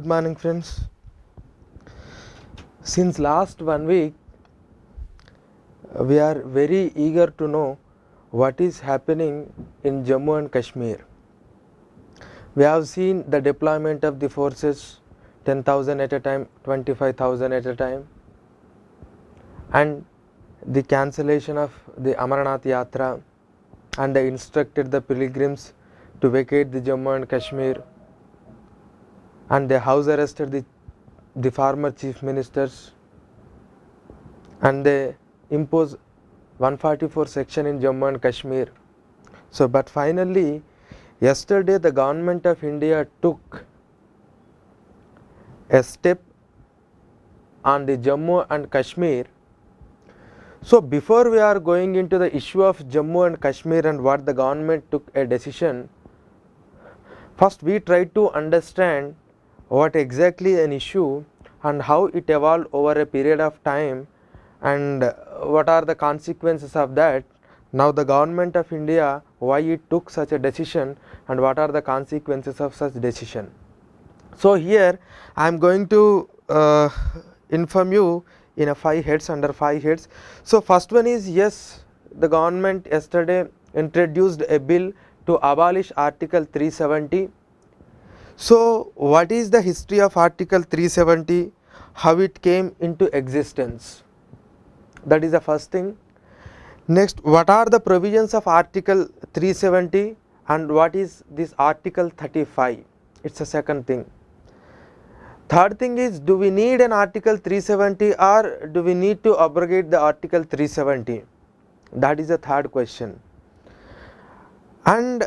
Good morning, friends. Since last 1 week, we are very eager to know what is happening in Jammu and Kashmir. We have seen the deployment of the forces, 10,000 at a time, 25,000 at a time, and the cancellation of the Amarnath Yatra, and they instructed the pilgrims to vacate the Jammu and Kashmir, and they house arrested the former chief ministers, and they impose 144 section in Jammu and Kashmir. So, but finally, yesterday the government of India took a step on the Jammu and Kashmir. So, before we are going into the issue of Jammu and Kashmir and what the government took a decision, first we try to understand what exactly an issue and how it evolved over a period of time and what are the consequences of that. Now the government of India, why it took such a decision and what are the consequences of such decision. So here I am going to inform you in a 5 heads, under 5 heads. So first one is, yes, the government yesterday introduced a bill to abolish Article 370. So what is the history of Article 370, how it came into existence? That is the first thing. Next, what are the provisions of Article 370 and what is this Article 35? It's the second thing. Third thing is, do we need an Article 370 or do we need to abrogate the Article 370? That is the third question. And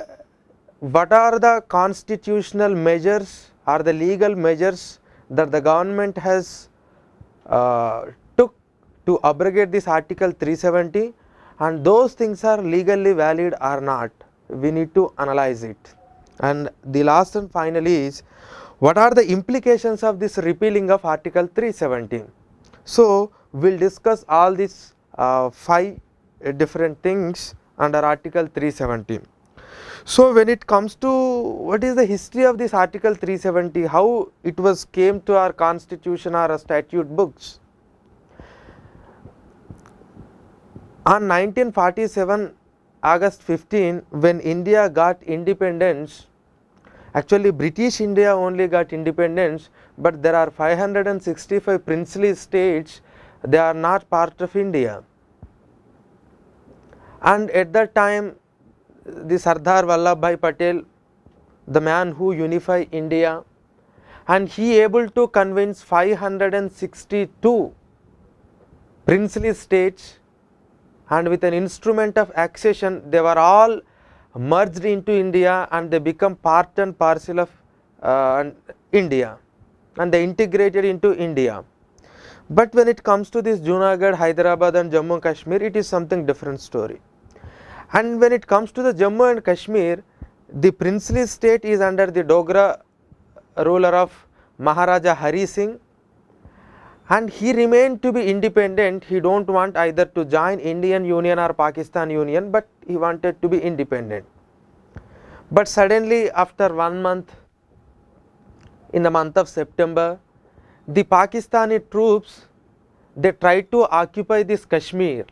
what are the constitutional measures or the legal measures that the government has took to abrogate this Article 370, and those things are legally valid or not? We need to analyze it. And the last and final is, what are the implications of this repealing of Article 370? So, we will discuss all these 5 different things under Article 370. So, when it comes to what is the history of this Article 370, how it was came to our constitution or our statute books. On 1947 August 15, when India got independence, actually British India only got independence, but there are 565 princely states, they are not part of India. And at that time, the Sardar Vallabhbhai Patel, the man who unified India, and he able to convince 562 princely states, and with an instrument of accession they were all merged into India and they become part and parcel of India, and they integrated into India. But when it comes to this Junagadh, Hyderabad and Jammu and Kashmir, it is something different story. And when it comes to the Jammu and Kashmir, the princely state is under the Dogra ruler of Maharaja Hari Singh, and he remained to be independent. He don't want either to join Indian Union or Pakistan Union, but he wanted to be independent. But suddenly after 1 month, in the month of September, the Pakistani troops, they tried to occupy this Kashmir,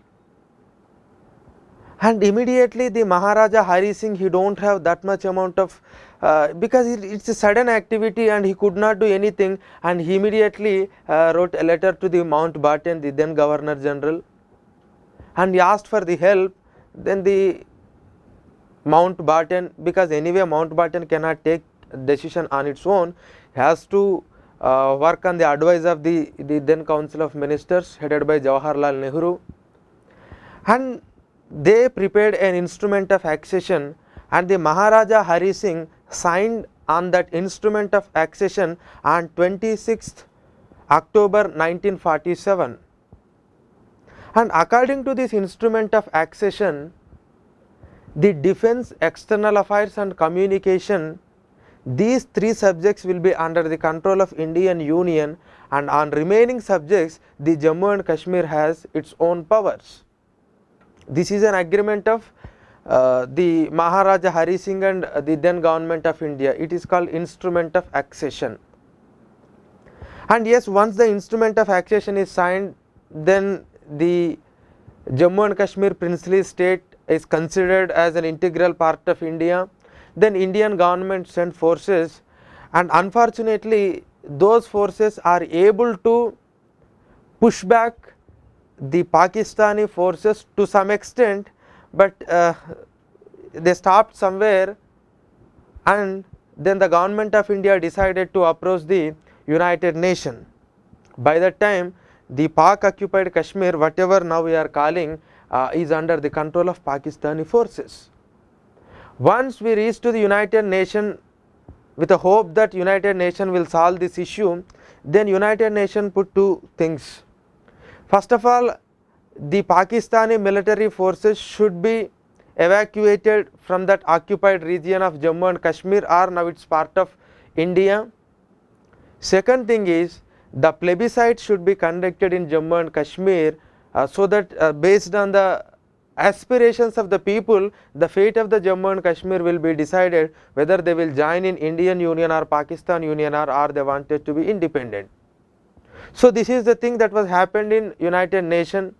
and immediately the Maharaja Hari Singh, he don't have that much amount of because it's a sudden activity and he could not do anything, and he immediately wrote a letter to the Mountbatten, the then Governor General, and he asked for the help. Then the Mountbatten, because anyway Mountbatten cannot take decision on its own, has to work on the advice of the then Council of Ministers headed by Jawaharlal Nehru, and they prepared an instrument of accession, and the Maharaja Hari Singh signed on that instrument of accession on 26th October 1947. And according to this instrument of accession, the defense, external affairs and communication, these 3 subjects will be under the control of Indian Union, and on remaining subjects the Jammu and Kashmir has its own powers. This is an agreement of the Maharaja Hari Singh and the then government of India. It is called instrument of accession. And yes, once the instrument of accession is signed, then the Jammu and Kashmir princely state is considered as an integral part of India. Then Indian government sent forces, and unfortunately those forces are able to push back the Pakistani forces to some extent, but they stopped somewhere, and then the government of India decided to approach the United Nations. By that time, the Pak occupied Kashmir, whatever now we are calling, is under the control of Pakistani forces. Once we reach to the United Nations with a hope that United Nations will solve this issue, then United Nations put two things. First of all, the Pakistani military forces should be evacuated from that occupied region of Jammu and Kashmir, or now it is part of India. Second thing is, the plebiscite should be conducted in Jammu and Kashmir, so that based on the aspirations of the people, the fate of the Jammu and Kashmir will be decided, whether they will join in Indian Union or Pakistan Union, or they wanted to be independent. So this is the thing that was happened in United Nations,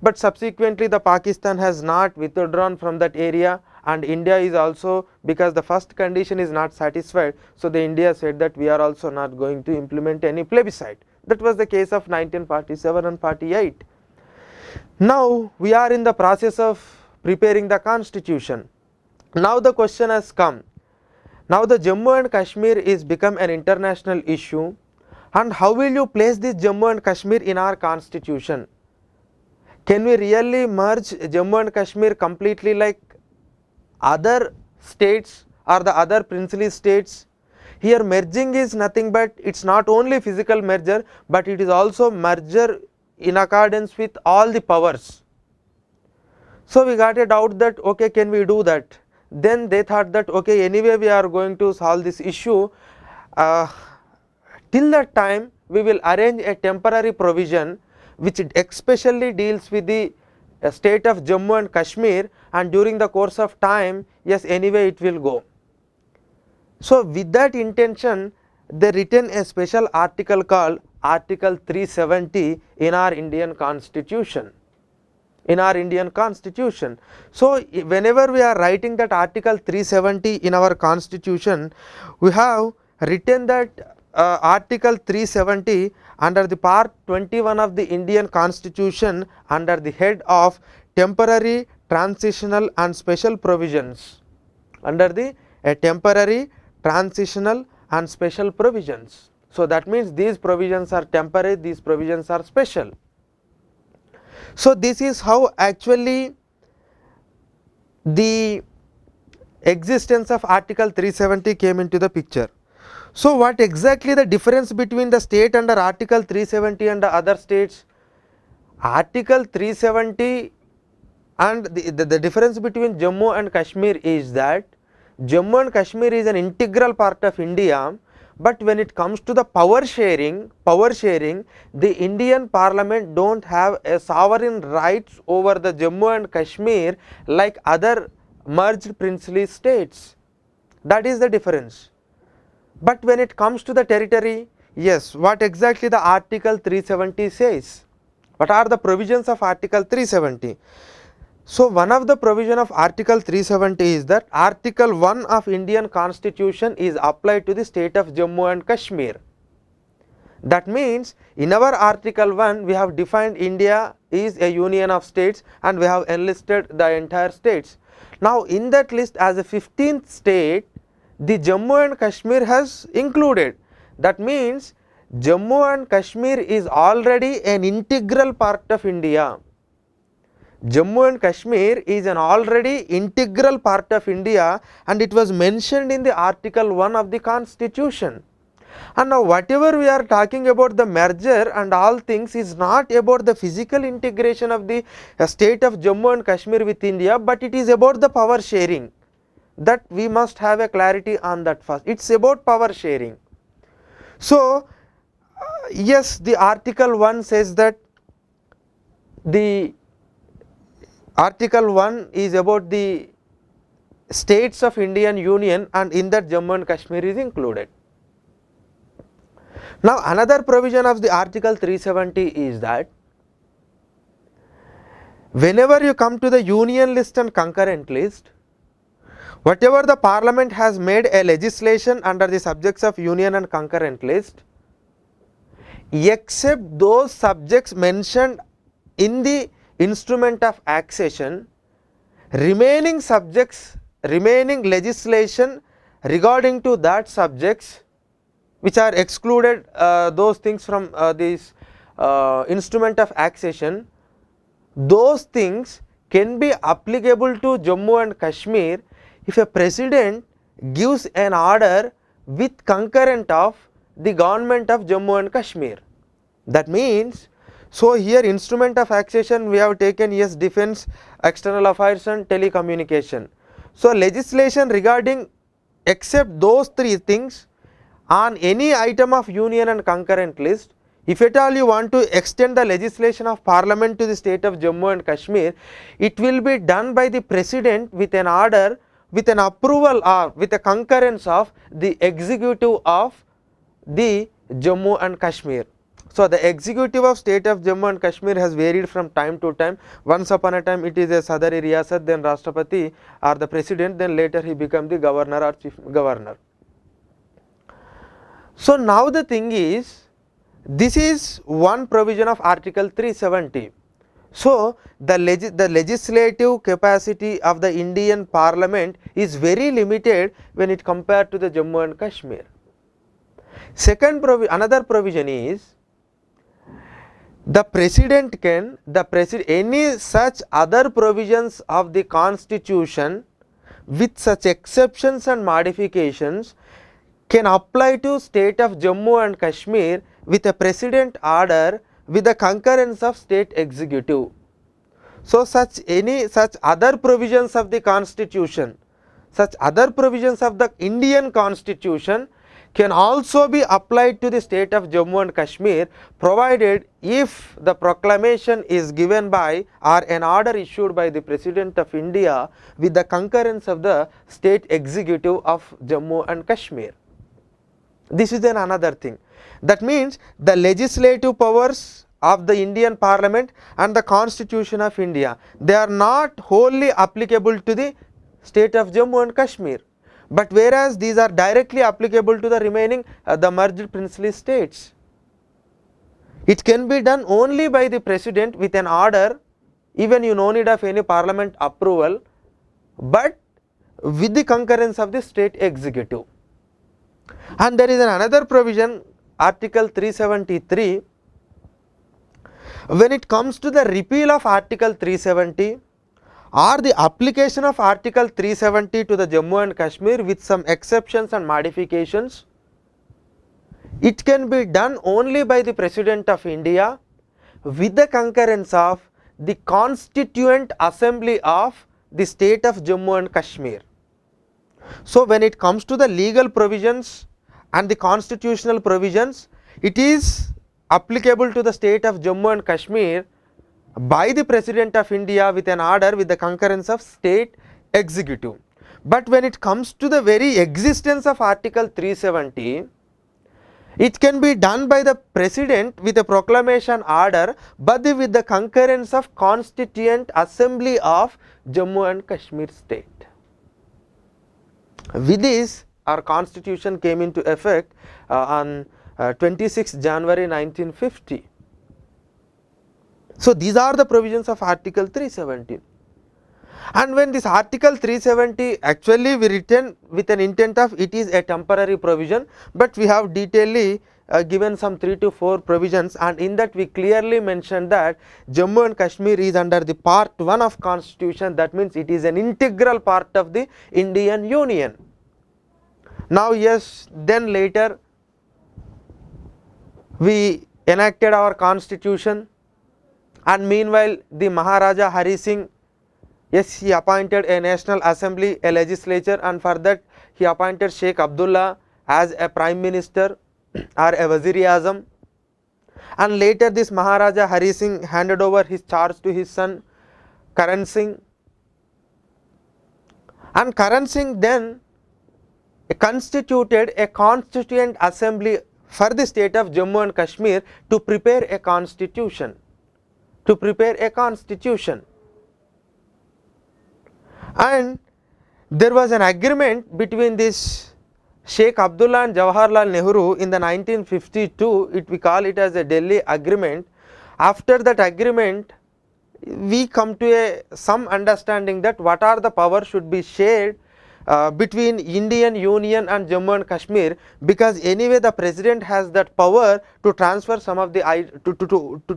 but subsequently the Pakistan has not withdrawn from that area, and India is also, because the first condition is not satisfied, so the India said that we are also not going to implement any plebiscite. That was the case of 1947 and 48. Now we are in the process of preparing the constitution. Now the question has come. Now the Jammu and Kashmir is become an international issue, and how will you place this Jammu and Kashmir in our constitution? Can we really merge Jammu and Kashmir completely like other states or the other princely states? Here merging is nothing but, it is not only physical merger, but it is also merger in accordance with all the powers. So we got a doubt that okay, can we do that? Then they thought that okay, anyway we are going to solve this issue, till that time we will arrange a temporary provision which especially deals with the state of Jammu and Kashmir, and during the course of time, yes, anyway it will go. So with that intention, they written a special article called Article 370 in our Indian Constitution. So whenever we are writing that Article 370 in our Constitution, we have written that Article 370 under the part 21 of the Indian Constitution, under the head of temporary, transitional and special provisions, under the temporary, transitional and special provisions. So that means these provisions are temporary, these provisions are special. So this is how actually the existence of Article 370 came into the picture. So what exactly the difference between the state under Article 370 and the other states? Article 370 and the difference between Jammu and Kashmir is that Jammu and Kashmir is an integral part of India, but when it comes to the power sharing, the Indian Parliament don't have a sovereign rights over the Jammu and Kashmir like other merged princely states. That is the difference. But when it comes to the territory, yes, what exactly the Article 370 says? What are the provisions of Article 370? So one of the provision of Article 370 is that Article 1 of Indian Constitution is applied to the state of Jammu and Kashmir. That means in our Article 1 we have defined India is a union of states, and we have enlisted the entire states. Now in that list, as a 15th state, the Jammu and Kashmir has included. That means Jammu and Kashmir is already an integral part of India. Jammu and Kashmir is an already integral part of India, and it was mentioned in the Article 1 of the Constitution. And now whatever we are talking about the merger and all things is not about the physical integration of the state of Jammu and Kashmir with India, but it is about the power sharing. That we must have a clarity on that first. It is about power sharing. So yes, the Article 1 says that the Article 1 is about the states of Indian Union, and in that Jammu and Kashmir is included. Now another provision of the Article 370 is that whenever you come to the union list and concurrent list, whatever the parliament has made a legislation under the subjects of union and concurrent list, except those subjects mentioned in the instrument of accession, remaining subjects, remaining legislation regarding to that subjects which are excluded, those things from this instrument of accession, those things can be applicable to Jammu and Kashmir if a president gives an order with concurrent of the government of Jammu and Kashmir. That means, so here instrument of accession we have taken, yes, defense, external affairs and telecommunication. So legislation regarding except those three things on any item of union and concurrent list, if at all you want to extend the legislation of parliament to the state of Jammu and Kashmir, it will be done by the president with an order, with an approval or with a concurrence of the executive of the Jammu and Kashmir. So the executive of state of Jammu and Kashmir has varied from time to time. Once upon a time it is a Sadari Riyasat, then Rashtrapati or the president, then later he become the governor or chief governor. So now the thing is, this is one provision of Article 370. So the legislative capacity of the Indian Parliament is very limited when it compared to the Jammu and Kashmir. Second another provision is, the president can, any such other provisions of the constitution with such exceptions and modifications can apply to state of Jammu and Kashmir with a precedent order with the concurrence of state executive. So such other provisions of the constitution, such other provisions of the Indian constitution can also be applied to the state of Jammu and Kashmir, provided if the proclamation is given by or an order issued by the President of India with the concurrence of the state executive of Jammu and Kashmir. This is another thing. That means the legislative powers of the Indian Parliament and the Constitution of India, they are not wholly applicable to the state of Jammu and Kashmir, but whereas these are directly applicable to the remaining the merged princely states. It can be done only by the president with an order, even you no need of any parliament approval, but with the concurrence of the state executive. And there is another provision, Article 373. When it comes to the repeal of Article 370 or the application of Article 370 to the Jammu and Kashmir with some exceptions and modifications, it can be done only by the President of India with the concurrence of the Constituent Assembly of the state of Jammu and Kashmir. So when it comes to the legal provisions and the constitutional provisions, it is applicable to the state of Jammu and Kashmir by the President of India with an order with the concurrence of state executive. But when it comes to the very existence of Article 370, it can be done by the President with a proclamation order, but with the concurrence of Constituent Assembly of Jammu and Kashmir state. With this, our constitution came into effect on 26 January 1950. So these are the provisions of Article 370. And when this Article 370 actually we written with an intent of it is a temporary provision, but we have detailedly given some 3 to 4 provisions, and in that we clearly mentioned that Jammu and Kashmir is under the part 1 of constitution, that means it is an integral part of the Indian Union. Now yes, then later we enacted our constitution, and meanwhile the Maharaja Hari Singh, yes, he appointed a National Assembly, a legislature, and for that he appointed Sheikh Abdullah as a Prime Minister or a Wazir-e-Azam, and later this Maharaja Hari Singh handed over his charge to his son Karan Singh, and Karan Singh then constituted a Constituent Assembly for the state of Jammu and Kashmir to prepare a constitution. To prepare a constitution. And there was an agreement between this Sheikh Abdullah and Jawaharlal Nehru in the 1952, we call it as a Delhi Agreement. After that agreement, we come to some understanding that what are the powers should be shared between Indian Union and Jammu and Kashmir, because anyway the president has that power to transfer some of the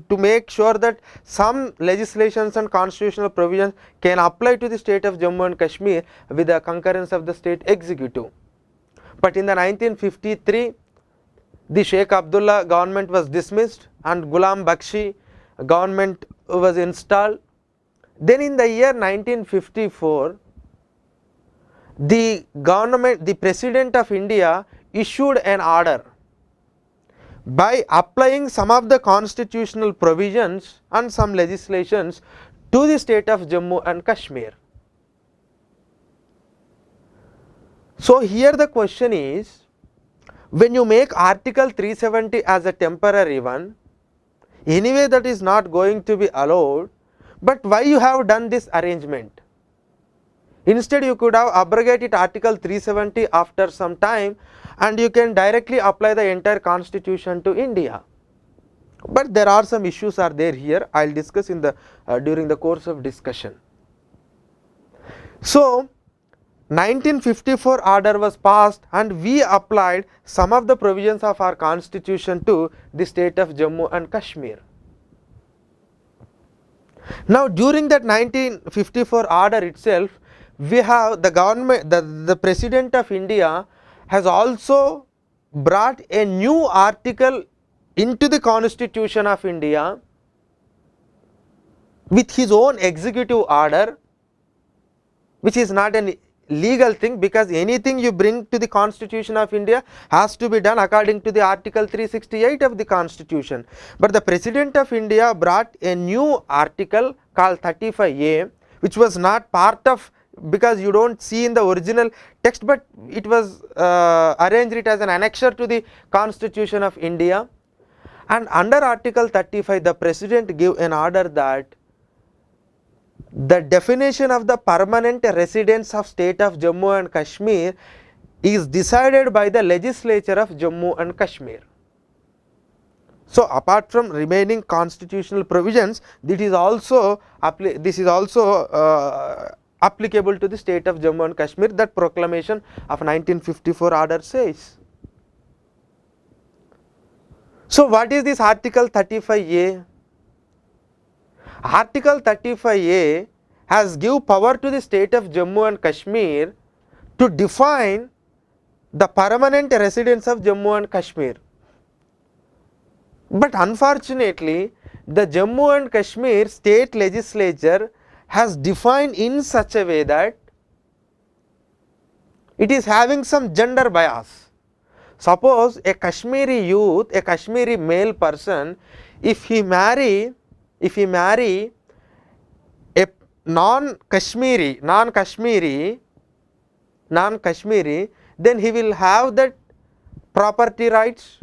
to make sure that some legislations and constitutional provisions can apply to the state of Jammu and Kashmir with the concurrence of the state executive. But in the 1953, the Sheikh Abdullah government was dismissed and Ghulam Bakshi government was installed. Then in the year 1954, the government, the President of India issued an order by applying some of the constitutional provisions and some legislations to the state of Jammu and Kashmir. So here the question is, when you make Article 370 as a temporary one, anyway that is not going to be allowed, but why you have done this arrangement? Instead you could have abrogated Article 370 after some time and you can directly apply the entire constitution to India. But there are some issues are there here, I will discuss in the during the course of discussion. So 1954 order was passed and we applied some of the provisions of our constitution to the state of Jammu and Kashmir. Now during that 1954 order itself, we have the government, the President of India has also brought a new article into the Constitution of India with his own executive order, which is not an legal thing, because anything you bring to the Constitution of India has to be done according to the Article 368 of the Constitution. But the President of India brought a new article called 35A, which was not part of, because you do not see in the original text, but it was arranged it as an annexure to the Constitution of India. And under Article 35, the President gave an order that the definition of the permanent residence of state of Jammu and Kashmir is decided by the legislature of Jammu and Kashmir. So apart from remaining constitutional provisions, this is also applicable to the state of Jammu and Kashmir, that proclamation of 1954 order says. So what is this Article 35A? Article 35A has give power to the state of Jammu and Kashmir to define the permanent residence of Jammu and Kashmir. But unfortunately, the Jammu and Kashmir state legislature has defined in such a way that it is having some gender bias. Suppose a Kashmiri youth, a Kashmiri male person, if he marry a non-Kashmiri, then he will have that property rights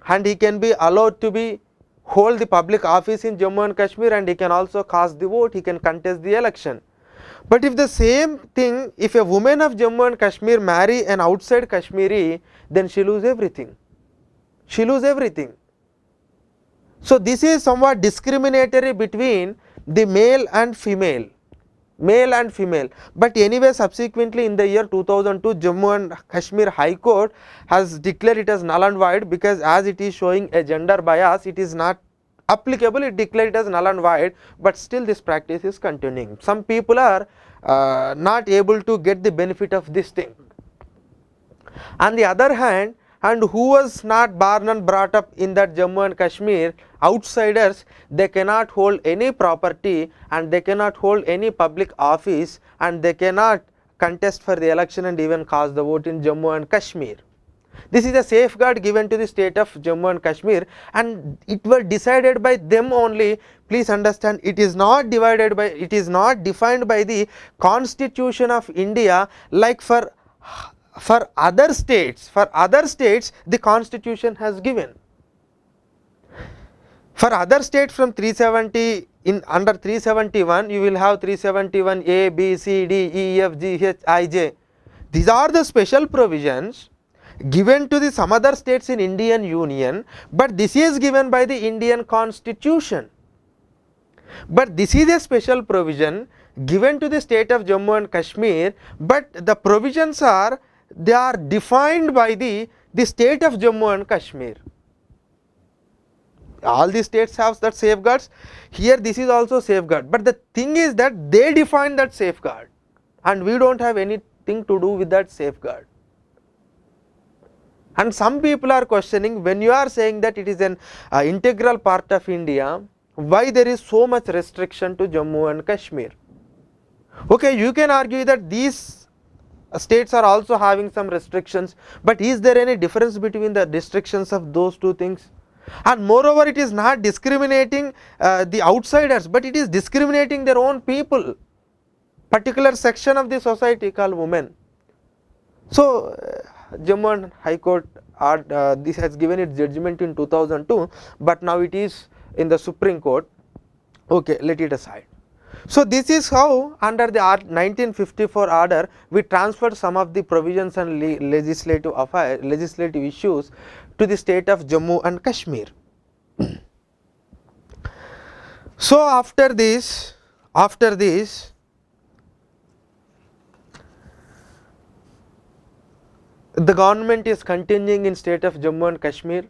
and he can be allowed to hold the public office in Jammu and Kashmir, and he can also cast the vote, he can contest the election. But if the same thing, if a woman of Jammu and Kashmir marry an outside Kashmiri, then she lose everything. She lose everything. So this is somewhat discriminatory between the male and female. But anyway, subsequently in the year 2002, Jammu and Kashmir High Court has declared it as null and void, because as it is showing a gender bias, it is not applicable, it declared it as null and void, but still this practice is continuing. Some people are not able to get the benefit of this thing. On the other hand, and who was not born and brought up in that Jammu and Kashmir, outsiders, they cannot hold any property and they cannot hold any public office and they cannot contest for the election and even cast the vote in Jammu and Kashmir. This is a safeguard given to the state of Jammu and Kashmir, and it was decided by them only. Please understand, it is not defined by the Constitution of India like for for other states, the constitution has given. For other states from 370, in under 371 you will have 371 A, B, C, D, E, F, G, H, I, J. These are the special provisions given to the some other states in Indian Union, but this is given by the Indian Constitution. But this is a special provision given to the state of Jammu and Kashmir, but the provisions are, they are defined by the state of Jammu and Kashmir. All the states have that safeguards, here this is also safeguard, but the thing is that they define that safeguard and we do not have anything to do with that safeguard. And some people are questioning, when you are saying that it is an integral part of India, why there is so much restriction to Jammu and Kashmir? Okay, you can argue that these states are also having some restrictions, but is there any difference between the restrictions of those two things? And moreover, it is not discriminating the outsiders, but it is discriminating their own people, particular section of the society called women. So Jammu and High Court this has given its judgment in 2002, but now it is in the Supreme Court. Okay, let it aside. So this is how under the 1954 order we transferred some of the provisions and legislative issues to the state of Jammu and Kashmir. So after this the government is continuing in state of Jammu and Kashmir.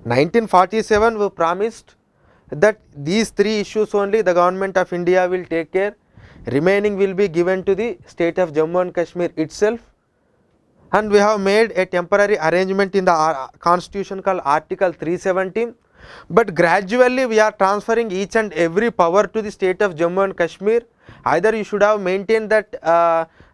1947 we promised that these three issues only the government of India will take care, remaining will be given to the state of Jammu and Kashmir itself, and we have made a temporary arrangement in the constitution called Article 370, but gradually we are transferring each and every power to the state of Jammu and Kashmir. Either you should have maintained that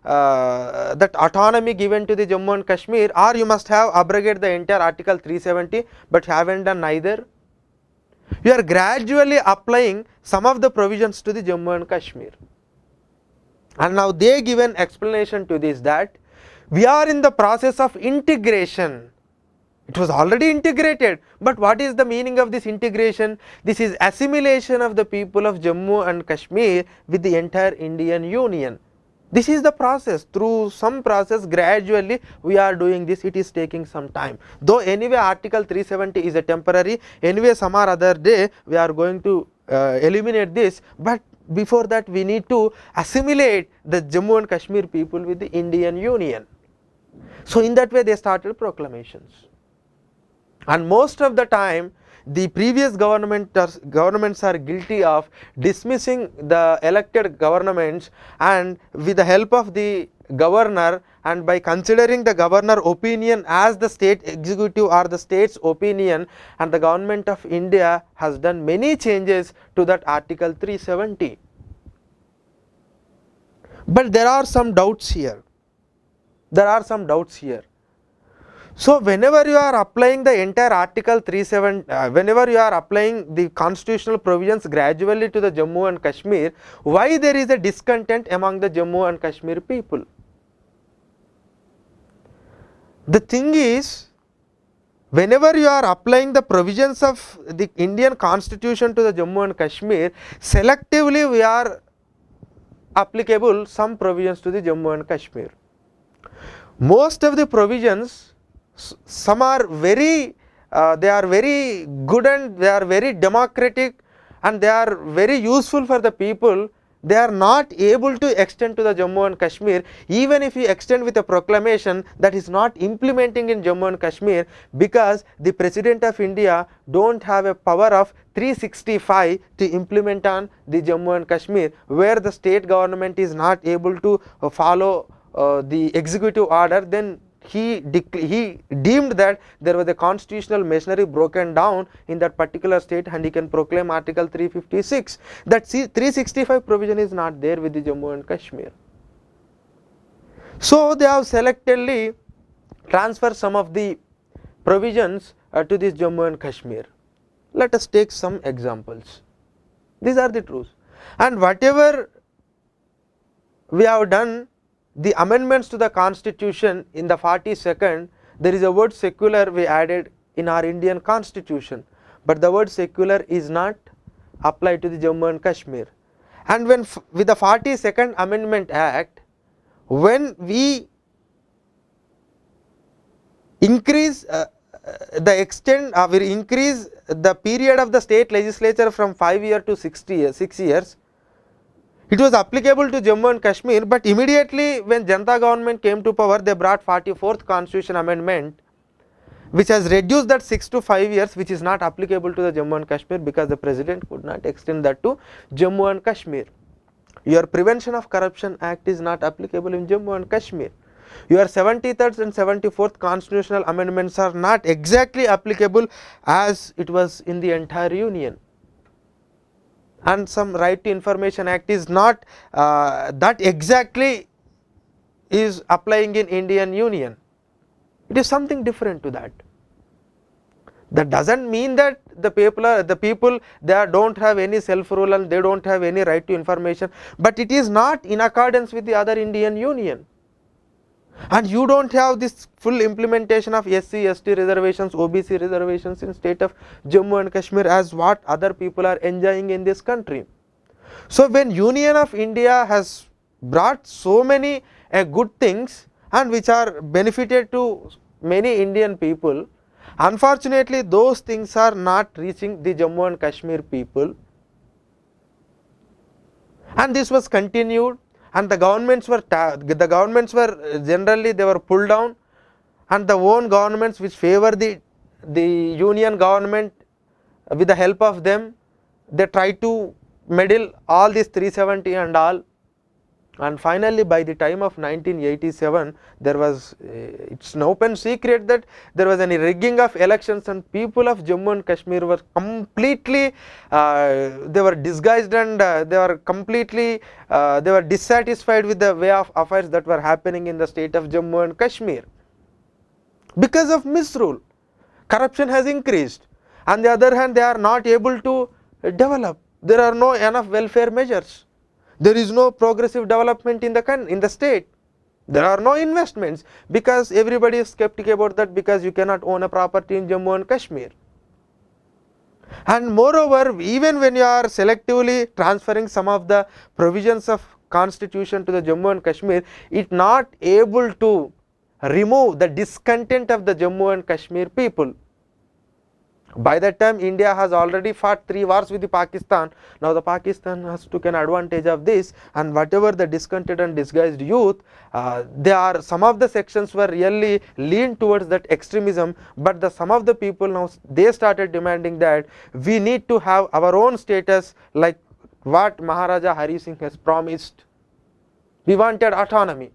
that autonomy given to the Jammu and Kashmir, or you must have abrogated the entire Article 370, but haven't done neither. You are gradually applying some of the provisions to the Jammu and Kashmir, and now they give an explanation to this, that we are in the process of integration. It was already integrated, but what is the meaning of this integration? This is assimilation of the people of Jammu and Kashmir with the entire Indian Union. This is the process. Through some process gradually we are doing this. It is taking some time. Though anyway Article 370 is a temporary, anyway some or other day we are going to eliminate this, but before that we need to assimilate the Jammu and Kashmir people with the Indian Union. So in that way they started proclamations, and most of the time the previous governments are guilty of dismissing the elected governments, and with the help of the governor and by considering the governor opinion as the state executive or the state's opinion, and the government of India has done many changes to that Article 370. But there are some doubts here. So whenever you are applying the entire Article 370, whenever you are applying the constitutional provisions gradually to the Jammu and Kashmir, why there is a discontent among the Jammu and Kashmir people? The thing is, whenever you are applying the provisions of the Indian Constitution to the Jammu and Kashmir, selectively we are applicable some provisions to the Jammu and Kashmir. Most of the provisions, some are very they are very good and they are very democratic and they are very useful for the people. They are not able to extend to the Jammu and Kashmir. Even if you extend with a proclamation, that is not implementing in Jammu and Kashmir, because the President of India don't have a power of 365 to implement on the Jammu and Kashmir, where the state government is not able to follow the executive order. Then he deemed that there was a constitutional machinery broken down in that particular state, and he can proclaim Article 356. That 365 provision is not there with the Jammu and Kashmir. So they have selectively transferred some of the provisions to this Jammu and Kashmir. Let us take some examples. These are the truths, and whatever we have done, the amendments to the constitution in the 42nd, there is a word secular we added in our Indian constitution, but the word secular is not applied to the Jammu and Kashmir. And when with the 42nd Amendment Act, when we increase the extent, we increase the period of the state legislature from 5 years to 6 years, it was applicable to Jammu and Kashmir, but immediately when Janata government came to power, they brought 44th Constitution Amendment, which has reduced that 6 to 5 years, which is not applicable to the Jammu and Kashmir because the president could not extend that to Jammu and Kashmir. Your Prevention of Corruption Act is not applicable in Jammu and Kashmir. Your 73rd and 74th constitutional amendments are not exactly applicable as it was in the entire union. And some Right to Information Act is not that exactly is applying in Indian Union. It is something different to that. That doesn't mean that the people they don't have any self rule and they don't have any right to information, but it is not in accordance with the other Indian Union. And you don't have this full implementation of SC, ST reservations, OBC reservations in state of Jammu and Kashmir as what other people are enjoying in this country. So when Union of India has brought so many good things and which are benefited to many Indian people, unfortunately those things are not reaching the Jammu and Kashmir people, and this was continued. And the governments were generally they were pulled down, and the own governments which favor the union government, with the help of them they try to meddle all this 370 and all, and finally by the time of 1987 there was it's an open secret that there was any rigging of elections, and people of Jammu and Kashmir were completely they were disguised, and they were completely they were dissatisfied with the way of affairs that were happening in the state of Jammu and Kashmir because of misrule. Corruption has increased. On the other hand, they are not able to develop. There are no enough welfare measures. There is no progressive development in the state. There are no investments because everybody is skeptical about that, because you cannot own a property in Jammu and Kashmir. And moreover, even when you are selectively transferring some of the provisions of constitution to the Jammu and Kashmir, it not able to remove the discontent of the Jammu and Kashmir people. By that time India has already fought 3 wars with the Pakistan. Now the Pakistan has taken advantage of this, and whatever the discontented and disguised youth, some of the sections were really lean towards that extremism, but some of the people now they started demanding that we need to have our own status like what Maharaja Hari Singh has promised. We wanted autonomy.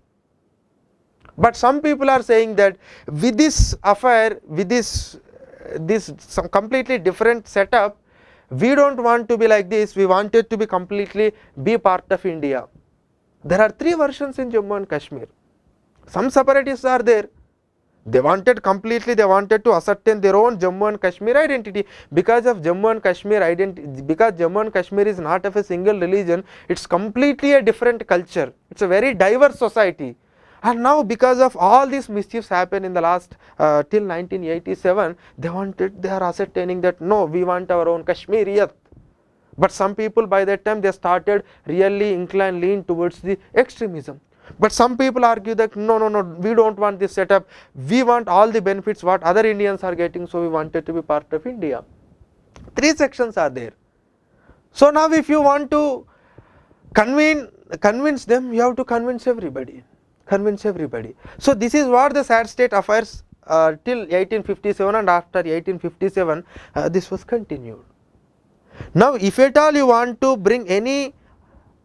But some people are saying that with this affair, with this some completely different setup, we don't want to be like this, we wanted to be completely be part of India. There are 3 versions in Jammu and Kashmir. Some separatists are there. They wanted to ascertain their own Jammu and Kashmir identity because of Jammu and Kashmir identity, because Jammu and Kashmir is not of a single religion, it's completely a different culture. It's a very diverse society. And now because of all these mischiefs happened in the last till 1987, they are ascertaining that no, we want our own Kashmiriyat. But some people by that time they started really lean towards the extremism. But some people argue that no, we don't want this setup, we want all the benefits what other Indians are getting, so we wanted to be part of India. 3 sections are there. So now if you want to convince them, you have to convince everybody. So this is what the sad state affairs till 1857, and after 1857 this was continued. Now if at all you want to bring any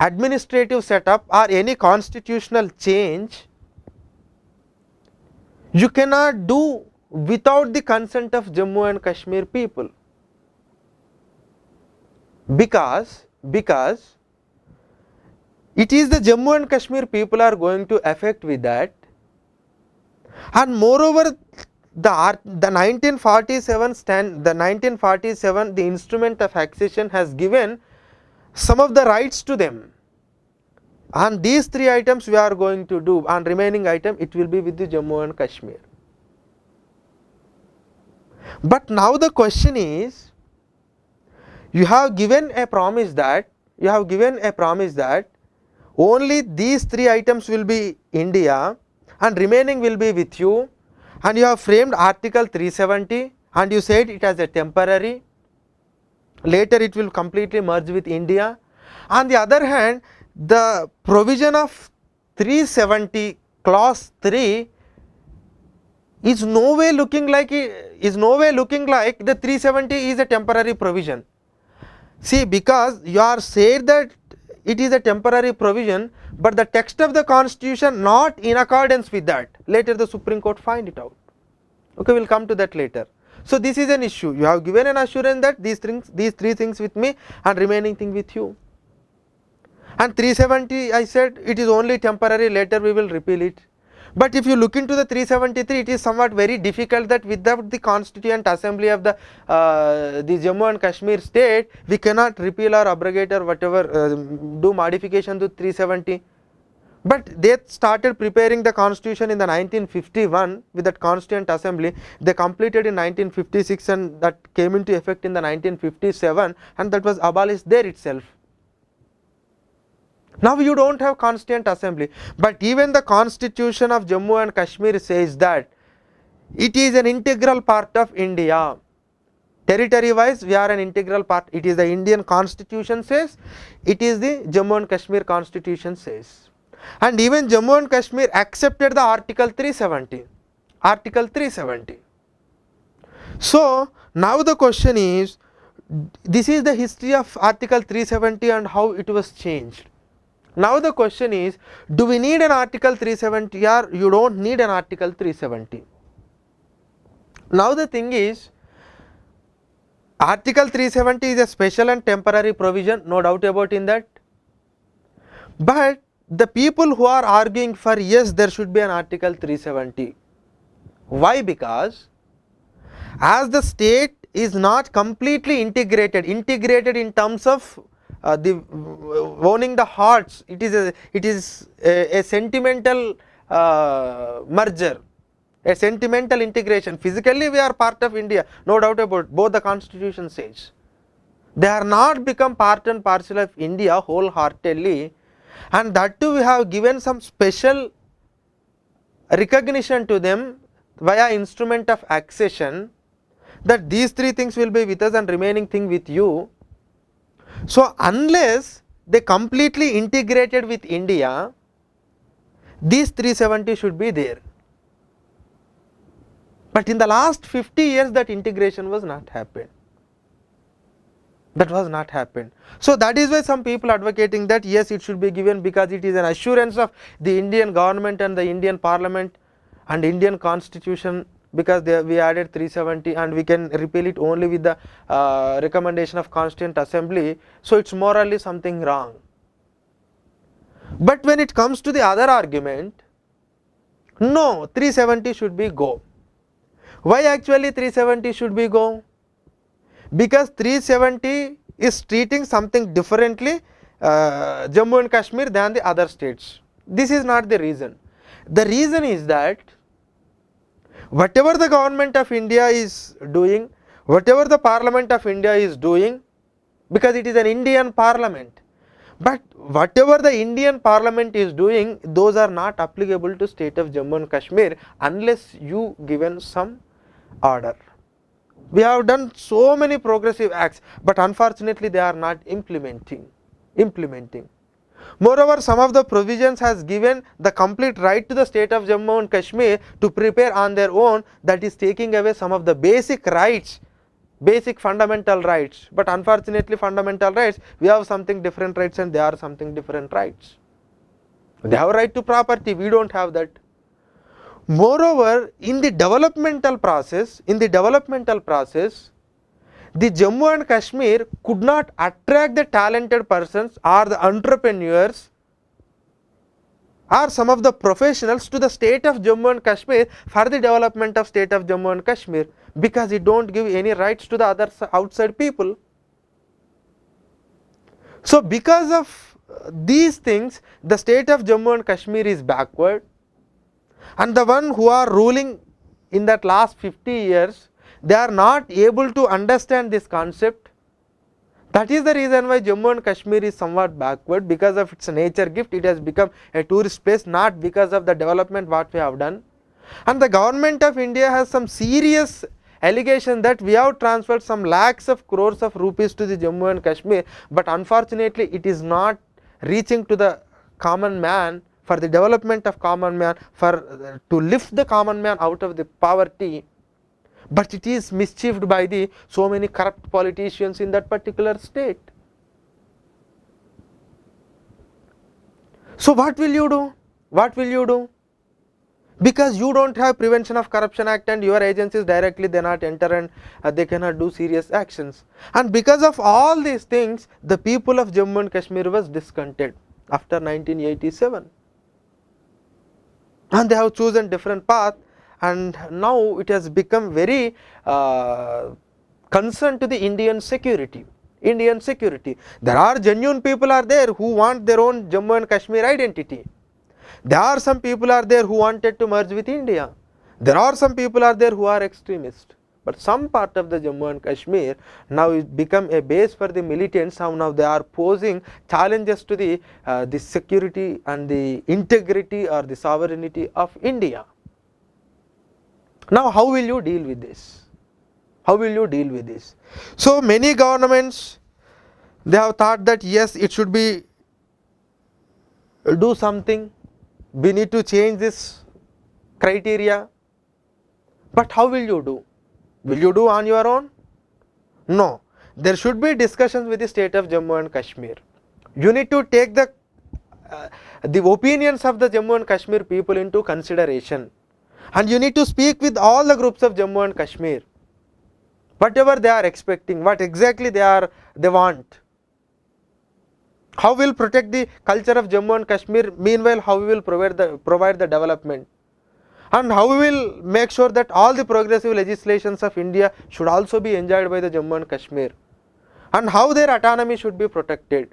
administrative setup or any constitutional change, you cannot do without the consent of Jammu and Kashmir people, because it is the Jammu and Kashmir people are going to affect with that. And moreover, the 1947 the instrument of accession has given some of the rights to them. And these 3 items we are going to do, and remaining item it will be with the Jammu and Kashmir. But now the question is, you have given a promise that only these 3 items will be India and remaining will be with you, and you have framed Article 370 and you said it as a temporary, later it will completely merge with India. On the other hand, the provision of 370 clause 3 is no way looking like the 370 is a temporary provision. See, because you are saying that it is a temporary provision, but the text of the constitution not in accordance with that. Later the Supreme Court find it out. Okay, we will come to that later. So this is an issue. You have given an assurance that these 3 things with me and remaining thing with you. And 370 I said it is only temporary, later we will repeal it. But if you look into the 373, it is somewhat very difficult that without the Constituent Assembly of the Jammu and Kashmir state, we cannot repeal or abrogate or whatever, do modification to 370. But they started preparing the constitution in the 1951 with that Constituent Assembly. They completed in 1956 and that came into effect in the 1957, and that was abolished there itself. Now you do not have Constituent Assembly, but even the constitution of Jammu and Kashmir says that it is an integral part of India. Territory wise we are an integral part. It is the Indian constitution says, it is the Jammu and Kashmir constitution says. And even Jammu and Kashmir accepted the Article 370. Article 370. So now the question is, this is the history of Article 370 and how it was changed. Now the question is, do we need an Article 370 or you do not need an Article 370? Now the thing is, Article 370 is a special and temporary provision, no doubt about in that. But the people who are arguing for yes, there should be an Article 370. Why? Because as the state is not completely integrated in terms of the owning the hearts, it is a sentimental merger, a sentimental integration. Physically we are part of India, no doubt about, both the constitution says. They are not become part and parcel of India wholeheartedly, and that too we have given some special recognition to them via instrument of accession, that these 3 things will be with us and remaining thing with you. So unless they completely integrated with India, these 370 should be there. But in the last 50 years that integration was not happened. That was not happened. So that is why some people advocating that yes, it should be given because it is an assurance of the Indian government and the Indian Parliament and Indian Constitution, because we added 370 and we can repeal it only with the recommendation of Constituent Assembly. So it is morally something wrong. But when it comes to the other argument, no, 370 should be go. Why actually 370 should be go? Because 370 is treating something differently Jammu and Kashmir than the other states. This is not the reason. The reason is that whatever the government of India is doing, whatever the Parliament of India is doing, because it is an Indian Parliament, but whatever the Indian Parliament is doing, those are not applicable to state of Jammu and Kashmir unless you given some order. We have done so many progressive acts, but unfortunately they are not implementing. Moreover, some of the provisions has given the complete right to the state of Jammu and Kashmir to prepare on their own, that is taking away some of the basic rights, basic fundamental rights. But unfortunately fundamental rights, we have something different rights and they are something different rights. They have a right to property, we do not have that. Moreover, in the developmental process, the Jammu and Kashmir could not attract the talented persons or the entrepreneurs or some of the professionals to the state of Jammu and Kashmir for the development of state of Jammu and Kashmir, because it don't give any rights to the other outside people. So because of these things, the state of Jammu and Kashmir is backward, and the one who are ruling in that last 50 years, they are not able to understand this concept. That is the reason why Jammu and Kashmir is somewhat backward. Because of its nature gift, it has become a tourist place, not because of the development what we have done. And the government of India has some serious allegation that we have transferred some lakhs of crores of rupees to the Jammu and Kashmir, but unfortunately it is not reaching to the common man for the development of common man, for to lift the common man out of the poverty, but it is mischieved by the so many corrupt politicians in that particular state. So what will you do? What will you do? Because you don't have Prevention of Corruption Act and your agencies directly they not enter and they cannot do serious actions. And because of all these things, the people of Jammu and Kashmir was discontented after 1987. And they have chosen different path, and now it has become very concerned to the Indian security. Indian security. There are genuine people are there who want their own Jammu and Kashmir identity. There are some people are there who wanted to merge with India. There are some people are there who are extremists. But some part of the Jammu and Kashmir now it become a base for the militants. Now they are posing challenges to the security and the integrity or the sovereignty of India. Now how will you deal with this? How will you deal with this? So many governments, they have thought that yes, it should be do something, we need to change this criteria, but how will you do? Will you do on your own? No, there should be discussions with the state of Jammu and Kashmir. You need to take the opinions of the Jammu and Kashmir people into consideration, and you need to speak with all the groups of Jammu and Kashmir, whatever they are expecting, what exactly they want. How we will protect the culture of Jammu and Kashmir, meanwhile how we will provide the development, and how we will make sure that all the progressive legislations of India should also be enjoyed by the Jammu and Kashmir, and how their autonomy should be protected.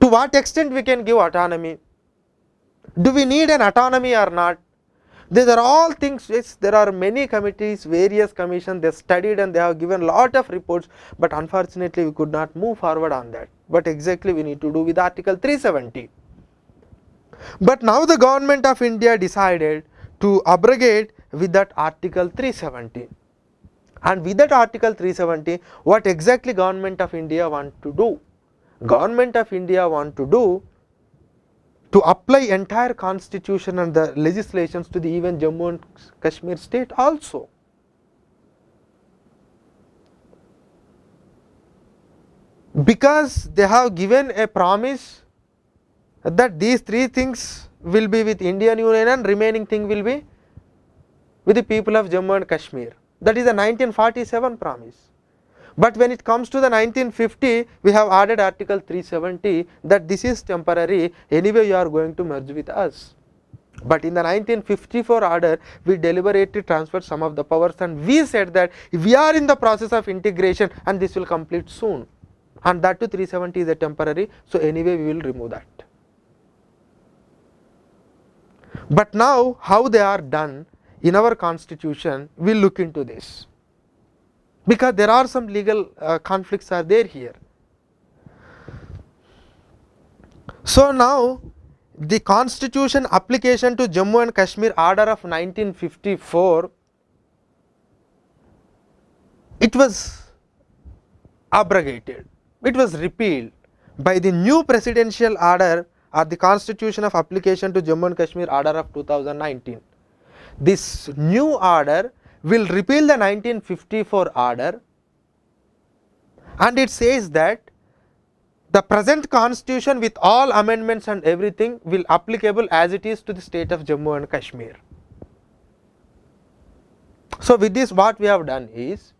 To what extent we can give autonomy? Do we need an autonomy or not? These are all things which there are many committees, various commissions, they studied and they have given lot of reports, but unfortunately we could not move forward on that. What exactly we need to do with Article 370? But now the government of India decided to abrogate with that Article 370. And with that Article 370, what exactly government of India want to do? Government of India want to do to apply entire constitution and the legislations to the even Jammu and Kashmir state also. Because they have given a promise that these three things will be with Indian Union and remaining thing will be with the people of Jammu and Kashmir. That is the 1947 promise. But when it comes to the 1950, we have added Article 370 that this is temporary, anyway you are going to merge with us. But in the 1954 order, we deliberately transferred some of the powers, and we said that we are in the process of integration and this will complete soon, and that too 370 is a temporary, so anyway we will remove that. But now how they are done in our constitution, we will look into this, because there are some legal conflicts are there here. So now the constitution application to Jammu and Kashmir order of 1954, it was abrogated, it was repealed by the new presidential order or the constitution of application to Jammu and Kashmir order of 2019. This new order will repeal the 1954 order, and it says that the present constitution with all amendments and everything will applicable as it is to the state of Jammu and Kashmir. So with this what we have done is,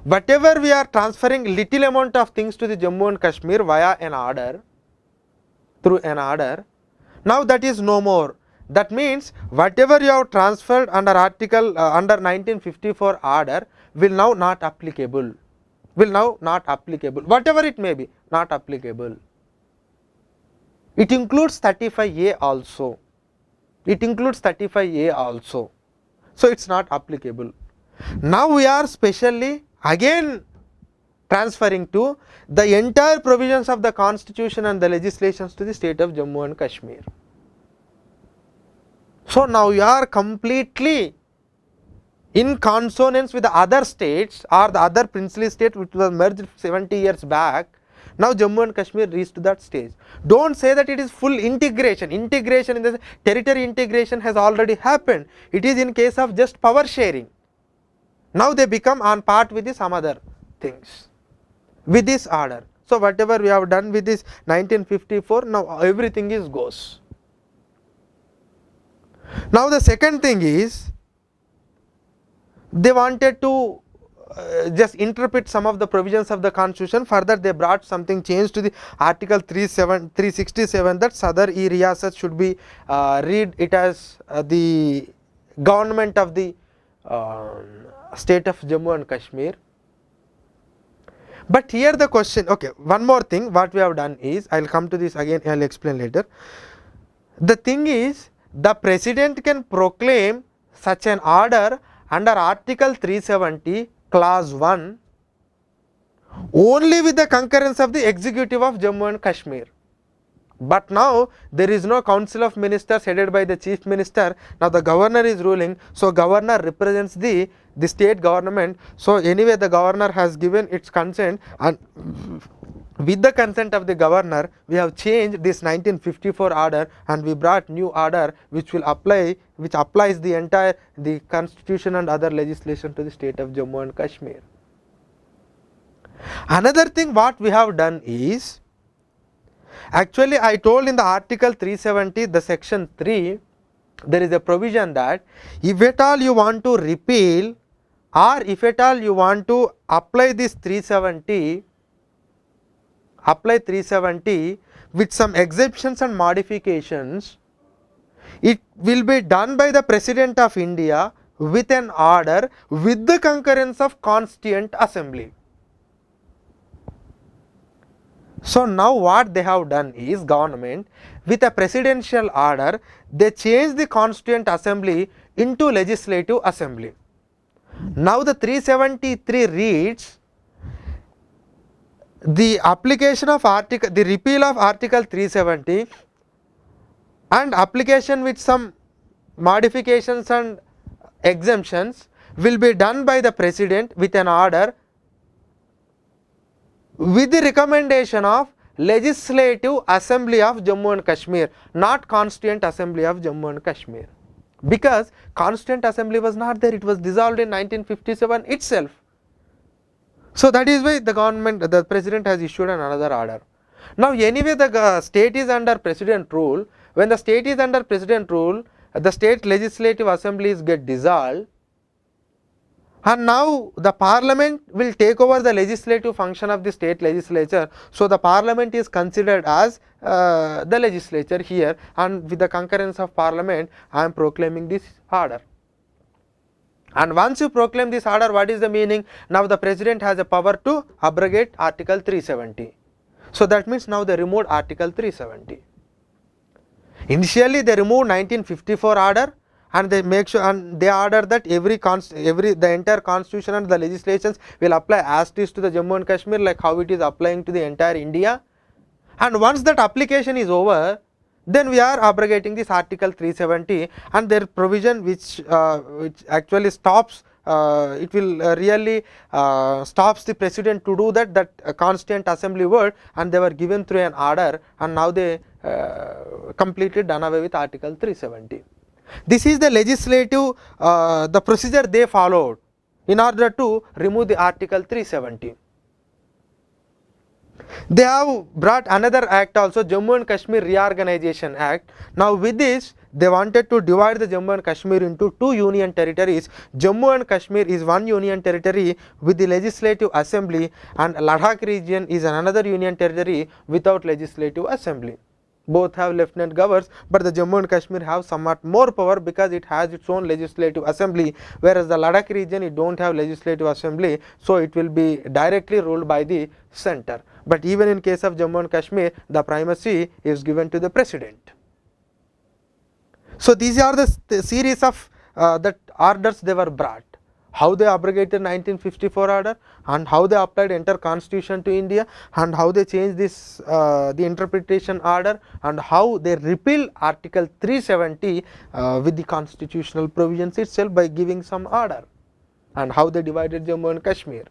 whatever we are transferring little amount of things to the Jammu and Kashmir via an order, through an order, now that is no more. That means whatever you have transferred under article under 1954 order will now not applicable, whatever it may be, not applicable. It includes 35A also. It includes 35A also. So, it is not applicable. Now, we are specially again transferring to the entire provisions of the constitution and the legislations to the state of Jammu and Kashmir. So, now you are completely in consonance with the other states or the other princely state which was merged 70 years back. Now, Jammu and Kashmir reached that stage. Do not say that it is full integration. Integration in the territory integration has already happened. It is in case of just power sharing. Now, they become on part with the some other things with this order. So, whatever we have done with this 1954, now everything is goes. Now, the second thing is they wanted to just interpret some of the provisions of the constitution. Further, they brought something change to the article 367 that Sadr e Riyasat should be read it as the government of the state of Jammu and Kashmir. But here the question, okay, one more thing what we have done is, I will come to this again, I will explain later. The thing is, the president can proclaim such an order under article 370 clause 1 only with the concurrence of the executive of Jammu and Kashmir. But now there is no council of ministers headed by the chief minister. Now the governor is ruling, so governor represents the state government. So anyway, the governor has given its consent, and with the consent of the governor we have changed this 1954 order and we brought new order which will apply, which applies the entire the constitution and other legislation to the state of Jammu and Kashmir. Another thing what we have done is, actually I told in the article 370 the section 3 there is a provision that if at all you want to repeal or if at all you want to apply this 370 with some exceptions and modifications, it will be done by the President of India with an order with the concurrence of Constituent Assembly. So now what they have done is, government with a presidential order they change the Constituent Assembly into Legislative Assembly. Now the 373 reads, the application of article, the repeal of article 370 and application with some modifications and exemptions will be done by the president with an order with the recommendation of Legislative Assembly of Jammu and Kashmir, not Constituent Assembly of Jammu and Kashmir, because Constituent Assembly was not there, it was dissolved in 1957 itself. So that is why the government, the president has issued another order. Now anyway the state is under president rule. When the state is under president rule, the state legislative assemblies get dissolved, and now the parliament will take over the legislative function of the state legislature. So the parliament is considered as the legislature here, and with the concurrence of parliament I am proclaiming this order. And once you proclaim this order, what is the meaning? Now the president has a power to abrogate article 370. So that means now they removed article 370. Initially they removed 1954 order, and they make sure, and they order that the entire constitution and the legislations will apply as it is to the Jammu and Kashmir, like how it is applying to the entire India. And once that application is over, then we are abrogating this article 370, and their provision which actually stops, it will really stops the president to do that Constituent Assembly word, and they were given through an order, and now they completely done away with article 370. This is the legislative the procedure they followed in order to remove the article 370. They have brought another act also, Jammu and Kashmir Reorganization Act. Now with this they wanted to divide the Jammu and Kashmir into two union territories. Jammu and Kashmir is one union territory with the legislative assembly, and Ladakh region is another union territory without legislative assembly. Both have lieutenant governors, but the Jammu and Kashmir have somewhat more power because it has its own legislative assembly, whereas the Ladakh region it don't have legislative assembly, so it will be directly ruled by the center. But even in case of Jammu and Kashmir, the primacy is given to the president. So these are the series of that orders they were brought. How they abrogated 1954 order, and how they applied entire constitution to India, and how they changed this the interpretation order, and how they repealed article 370 with the constitutional provisions itself by giving some order, and how they divided Jammu and Kashmir.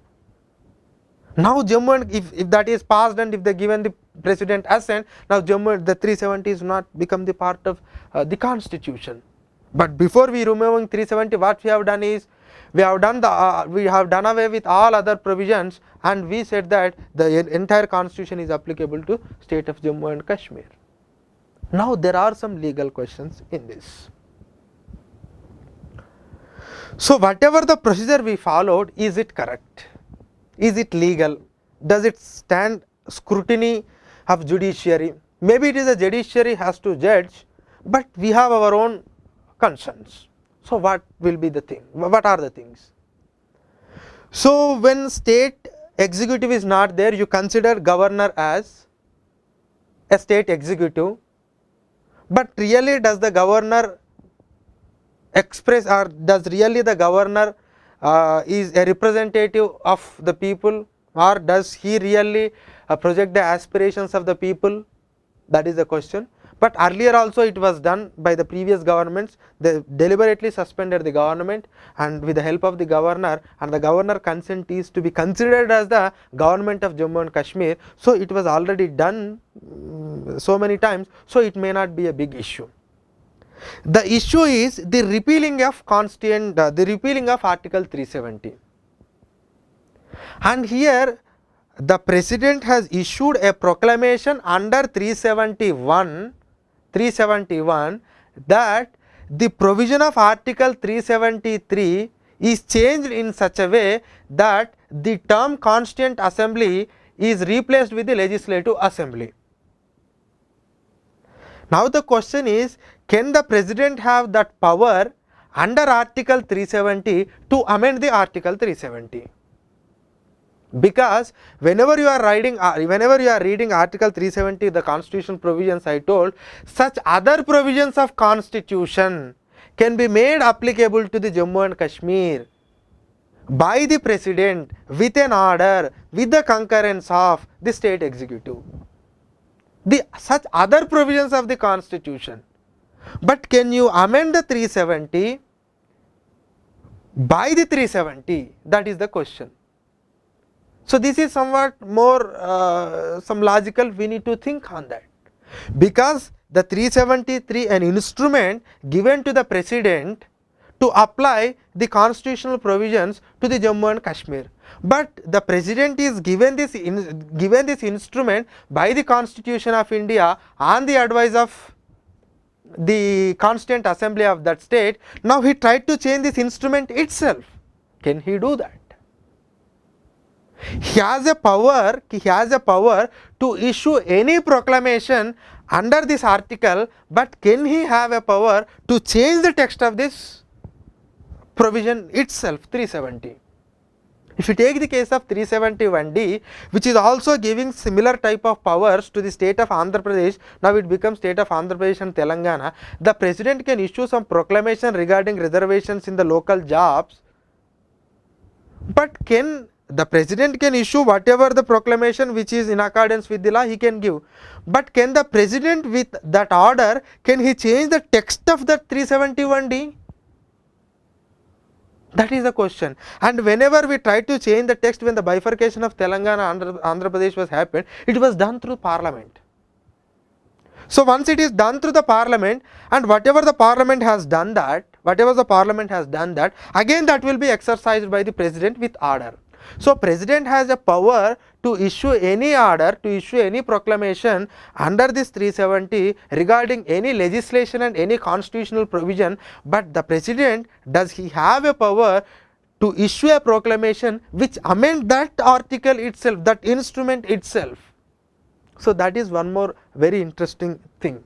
Now Jammu, and if that is passed and if they given the president assent, now Jammu, the 370 is not become the part of the constitution. But before we removing 370, what we have done is, we have done away with all other provisions, and we said that the entire constitution is applicable to state of Jammu and Kashmir. Now there are some legal questions in this. So whatever the procedure we followed, is it correct? Is it legal? Does it stand scrutiny of judiciary? Maybe it is a judiciary has to judge, but we have our own concerns. So what will be the thing? What are the things? So when state executive is not there, you consider governor as a state executive, but really does the governor express, or does really the governor is a representative of the people, or does he really project the aspirations of the people? That is the question. But earlier also it was done by the previous governments. They deliberately suspended the government, and with the help of the governor, and the governor consent is to be considered as the government of Jammu and Kashmir. So it was already done so many times, so it may not be a big issue. The issue is the repealing of the repealing of article 370, and here the president has issued a proclamation under 371 that the provision of article 373 is changed in such a way that the term Constituent Assembly is replaced with the Legislative Assembly. Now the question is, can the president have that power under article 370 to amend the article 370? Because whenever you are reading article 370, the constitution provisions I told, such other provisions of constitution can be made applicable to the Jammu and Kashmir by the president with an order, with the concurrence of the state executive. Such other provisions of the constitution. But can you amend the 370 by the 370? That is the question. So this is somewhat more some logical, we need to think on that, because the 373 an instrument given to the president to apply the constitutional provisions to the Jammu and Kashmir, but the president is given this instrument by the Constitution of India on the advice of the Constituent Assembly of that state. Now he tried to change this instrument itself. Can he do that? He has a power to issue any proclamation under this article, but can he have a power to change the text of this provision itself, 370? If you take the case of 371D, which is also giving similar type of powers to the state of Andhra Pradesh, now it becomes state of Andhra Pradesh and Telangana, the president can issue some proclamation regarding reservations in the local jobs, but the president can issue whatever the proclamation which is in accordance with the law he can give, but can the president with that order, can he change the text of that 371D? That is the question. And whenever we try to change the text, when the bifurcation of Telangana and Andhra Pradesh was happened, it was done through parliament. So once it is done through the parliament, and whatever the parliament has done that, again that will be exercised by the president with order. So president has a power to issue any order, to issue any proclamation under this 370 regarding any legislation and any constitutional provision, but the president, does he have a power to issue a proclamation which amend that article itself, that instrument itself? So that is one more very interesting thing.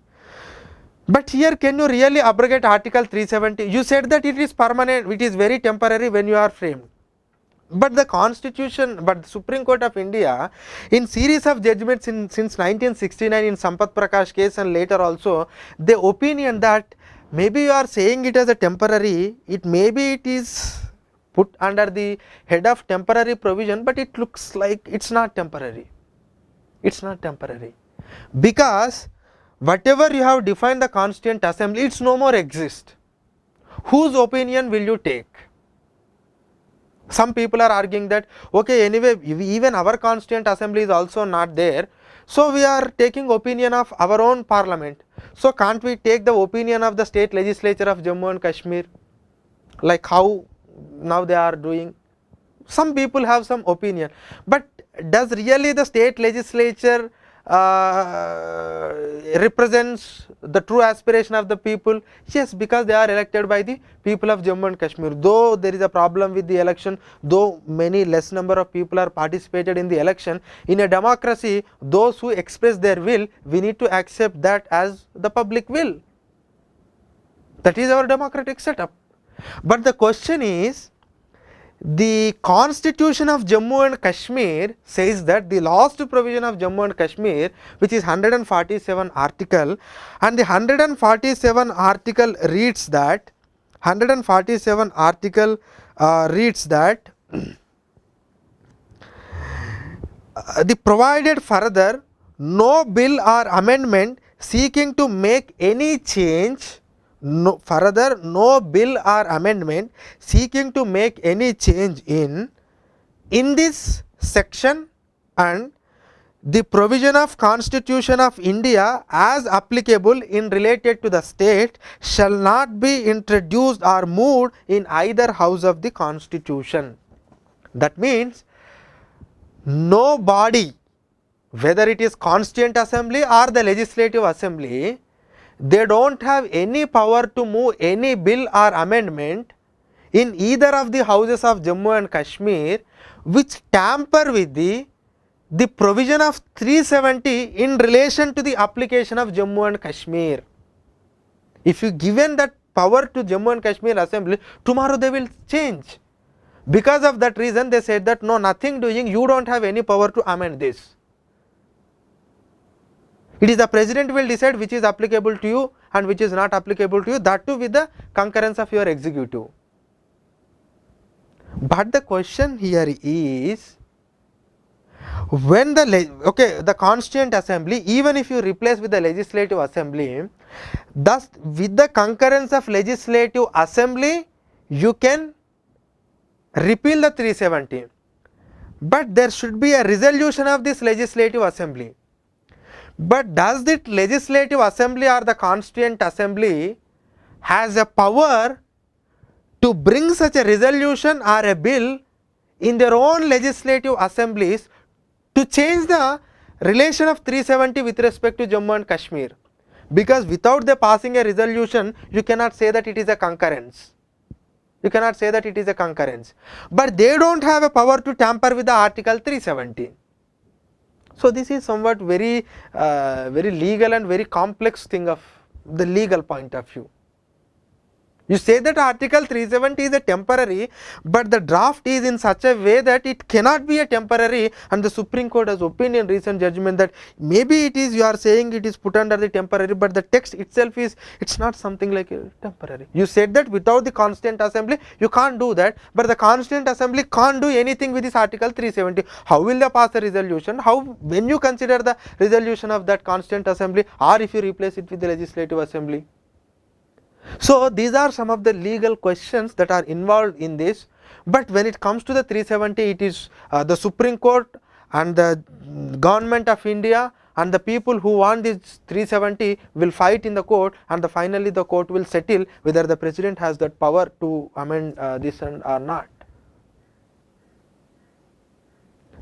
But here, can you really abrogate article 370? You said that it is permanent, it is very temporary when you are framed. But the Constitution, but the Supreme Court of India, in series of judgments since 1969 in Sampath Prakash case and later also, the opinion that maybe you are saying it as a temporary, maybe it is put under the head of temporary provision, but it looks like it's not temporary. It's not temporary, because whatever you have defined the Constituent Assembly, it's no more exist. Whose opinion will you take? Some people are arguing that okay, anyway even our Constituent Assembly is also not there, so we are taking opinion of our own parliament, so can't we take the opinion of the state legislature of Jammu and Kashmir, like how now they are doing? Some people have some opinion, but does really the state legislature represents the true aspiration of the people? Yes, because they are elected by the people of Jammu and Kashmir. Though there is a problem with the election, though many less number of people are participated in the election, in a democracy those who express their will, we need to accept that as the public will. That is our democratic setup. But the question is, the Constitution of Jammu and Kashmir says that the last provision of Jammu and Kashmir, which is 147 article, and the 147 article reads that the provided further, no bill or amendment seeking to make any change, no bill or amendment seeking to make any change in this section and the provision of Constitution of India as applicable in related to the state shall not be introduced or moved in either house of the Constitution. That means no body, whether it is Constituent Assembly or the Legislative Assembly, they don't have any power to move any bill or amendment in either of the houses of Jammu and Kashmir which tamper with the provision of 370 in relation to the application of Jammu and Kashmir. If you given that power to Jammu and Kashmir Assembly, tomorrow they will change. Because of that reason they said that no, nothing doing, you don't have any power to amend this. It is the president will decide which is applicable to you and which is not applicable to you, that too with the concurrence of your executive. But the question here is, when the Constituent Assembly, even if you replace with the Legislative Assembly, thus with the concurrence of Legislative Assembly you can repeal the 370, but there should be a resolution of this Legislative Assembly. But does the Legislative Assembly or the Constituent Assembly has a power to bring such a resolution or a bill in their own legislative assemblies to change the relation of 370 with respect to Jammu and Kashmir? Because without the passing a resolution, you cannot say that it is a concurrence. You cannot say that it is a concurrence. But they don't have a power to tamper with the Article 370. So this is somewhat very legal and very complex thing of the legal point of view. You say that Article 370 is a temporary, but the draft is in such a way that it cannot be a temporary, and the Supreme Court has opinion recent judgment that maybe it is, you are saying it is put under the temporary, but the text itself is, it's not something like a temporary. You said that without the Constituent Assembly you can't do that, but the Constituent Assembly can't do anything with this Article 370. How will they pass a resolution? How, when you consider the resolution of that Constituent Assembly, or if you replace it with the Legislative Assembly? So these are some of the legal questions that are involved in this. But when it comes to the 370, it is the Supreme Court and the government of India and the people who want this 370 will fight in the court, and finally the court will settle whether the president has that power to amend this or not.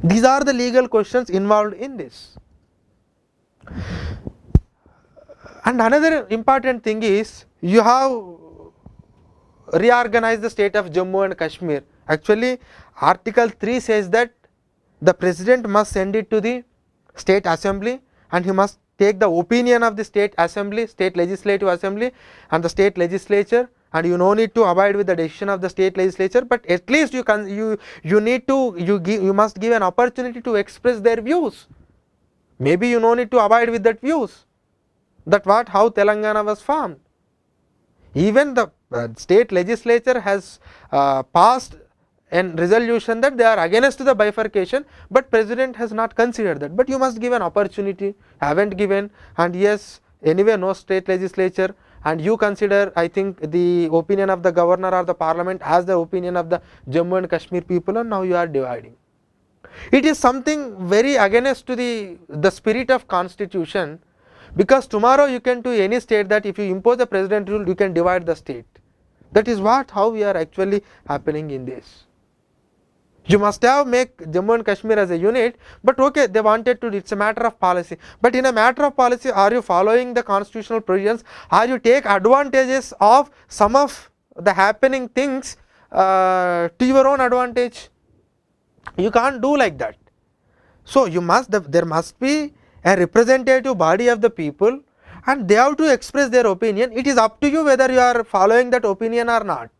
These are the legal questions involved in this. And another important thing is, you have reorganized the state of Jammu and Kashmir. Actually, Article 3 says that the president must send it to the state assembly, and he must take the opinion of the state assembly, state legislative assembly and the state legislature, and you no need to abide with the decision of the state legislature, but at least you need to you must give an opportunity to express their views. Maybe you no need to abide with that views. That what how Telangana was formed. Even the state legislature has passed an resolution that they are against the bifurcation, but president has not considered that. But you must give an opportunity, haven't given, and yes, anyway no state legislature, and you consider, I think, the opinion of the governor or the parliament as the opinion of the Jammu and Kashmir people, and now you are dividing. It is something very against to the spirit of constitution, because tomorrow you can do any state that if you impose a president rule, you can divide the state. That is what how we are actually happening in this. You must have make Jammu and Kashmir as a unit, but okay, they wanted to, it's a matter of policy. But in a matter of policy, are you following the constitutional provisions? Are you take advantages of some of the happening things to your own advantage? You can't do like that. So you must, there must be a representative body of the people, and they have to express their opinion. It is up to you whether you are following that opinion or not.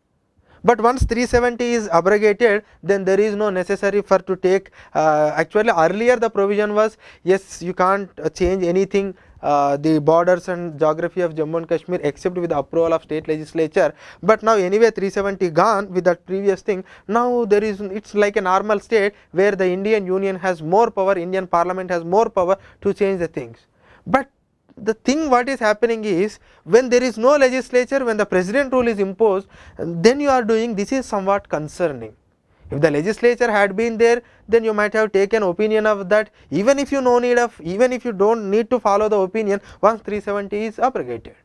But once 370 is abrogated, then there is no necessary for to take, actually earlier the provision was, yes, you can't change anything, the borders and geography of Jammu and Kashmir except with the approval of state legislature. But now anyway 370 gone with that previous thing, now there is, it's like a normal state where the Indian Union has more power, Indian Parliament has more power to change the things. But the thing what is happening is, when there is no legislature, when the president rule is imposed, then you are doing, this is somewhat concerning. If the legislature had been there, then you might have taken opinion of that, even if you no need of, even if you don't need to follow the opinion once 370 is abrogated.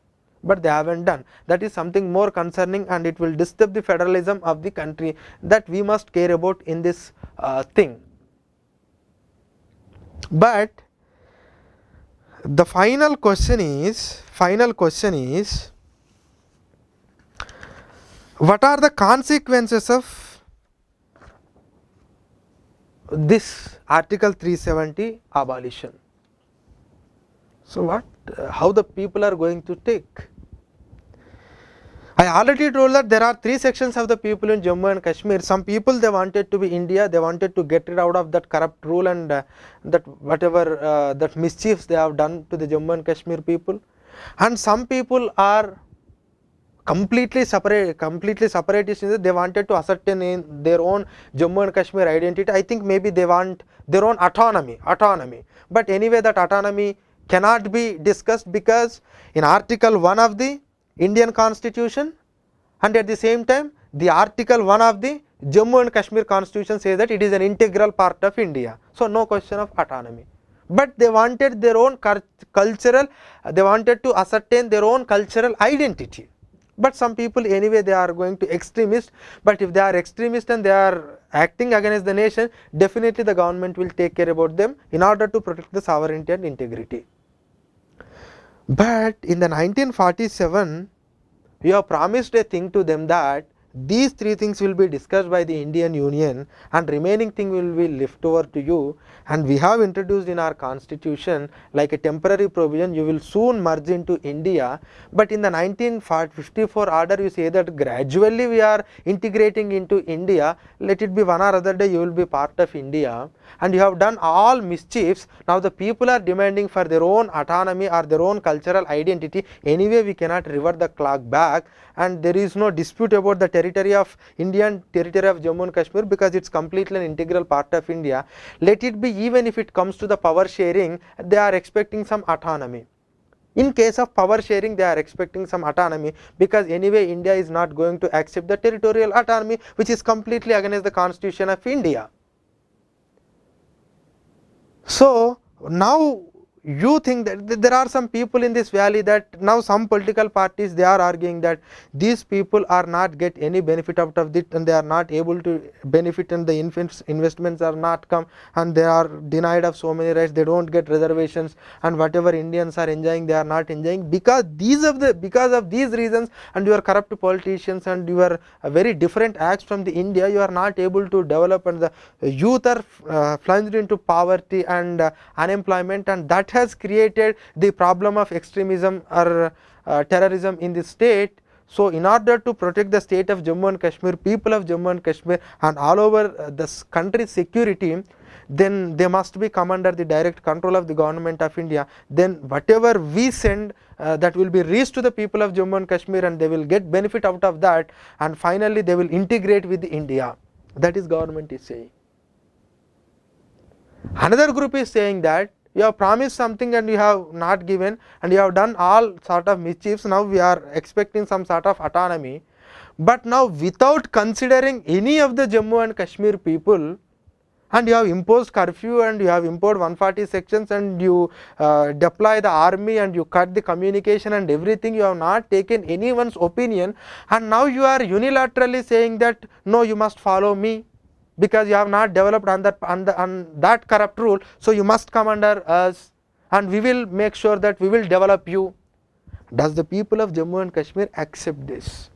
But they haven't done. That is something more concerning, and it will disturb the federalism of the country that we must care about in this thing. But the final question is, what are the consequences of this Article 370 abolition? So what, how the people are going to take? I already told that there are three sections of the people in Jammu and Kashmir. Some people, they wanted to be India, they wanted to get rid out of that corrupt rule and that whatever that mischiefs they have done to the Jammu and Kashmir people. And some people are completely separatists. They wanted to ascertain their own Jammu and Kashmir identity. I think maybe they want their own autonomy. But anyway, that autonomy cannot be discussed, because in Article 1 of the Indian Constitution, and at the same time the Article 1 of the Jammu and Kashmir Constitution says that it is an integral part of India. So no question of autonomy. But they wanted their own cultural, they wanted to ascertain their own cultural identity. But some people anyway, they are going to extremist, but if they are extremist and they are acting against the nation, definitely the government will take care about them in order to protect the sovereignty and integrity. But in the 1947, we have promised a thing to them that these three things will be discussed by the Indian Union and remaining thing will be left over to you, and we have introduced in our constitution like a temporary provision, you will soon merge into India. But in the 1954 order you say that gradually we are integrating into India, let it be one or other day you will be part of India, and you have done all mischiefs. Now the people are demanding for their own autonomy or their own cultural identity. Anyway we cannot revert the clock back, and there is no dispute about the territory of Indian territory of Jammu and Kashmir, because it's completely an integral part of India. Let it be, even if it comes to the power sharing, they are expecting some autonomy. In case of power sharing, they are expecting some autonomy, because anyway India is not going to accept the territorial autonomy, which is completely against the constitution of India. So now you think that there are some people in this valley, that now some political parties, they are arguing that these people are not get any benefit out of it, and they are not able to benefit, and the investments are not come, and they are denied of so many rights, they don't get reservations, and whatever Indians are enjoying, they are not enjoying because of these reasons, and your corrupt politicians and your very different acts from the India, you are not able to develop, and the youth are plunged into poverty and unemployment, and that has created the problem of extremism or terrorism in the state. So in order to protect the state of Jammu and Kashmir, people of Jammu and Kashmir and all over this country's security, then they must be come under the direct control of the government of India. Then whatever we send, that will be reached to the people of Jammu and Kashmir, and they will get benefit out of that, and finally they will integrate with India. That is government is saying. Another group is saying that you have promised something and you have not given, and you have done all sort of mischiefs. Now we are expecting some sort of autonomy, but now without considering any of the Jammu and Kashmir people, and you have imposed curfew and you have imposed 140 sections and you deploy the army and you cut the communication and everything. You have not taken anyone's opinion, and now you are unilaterally saying that no, you must follow me because you have not developed on that corrupt rule, so you must come under us and we will make sure that we will develop you. Does the people of Jammu and Kashmir accept this?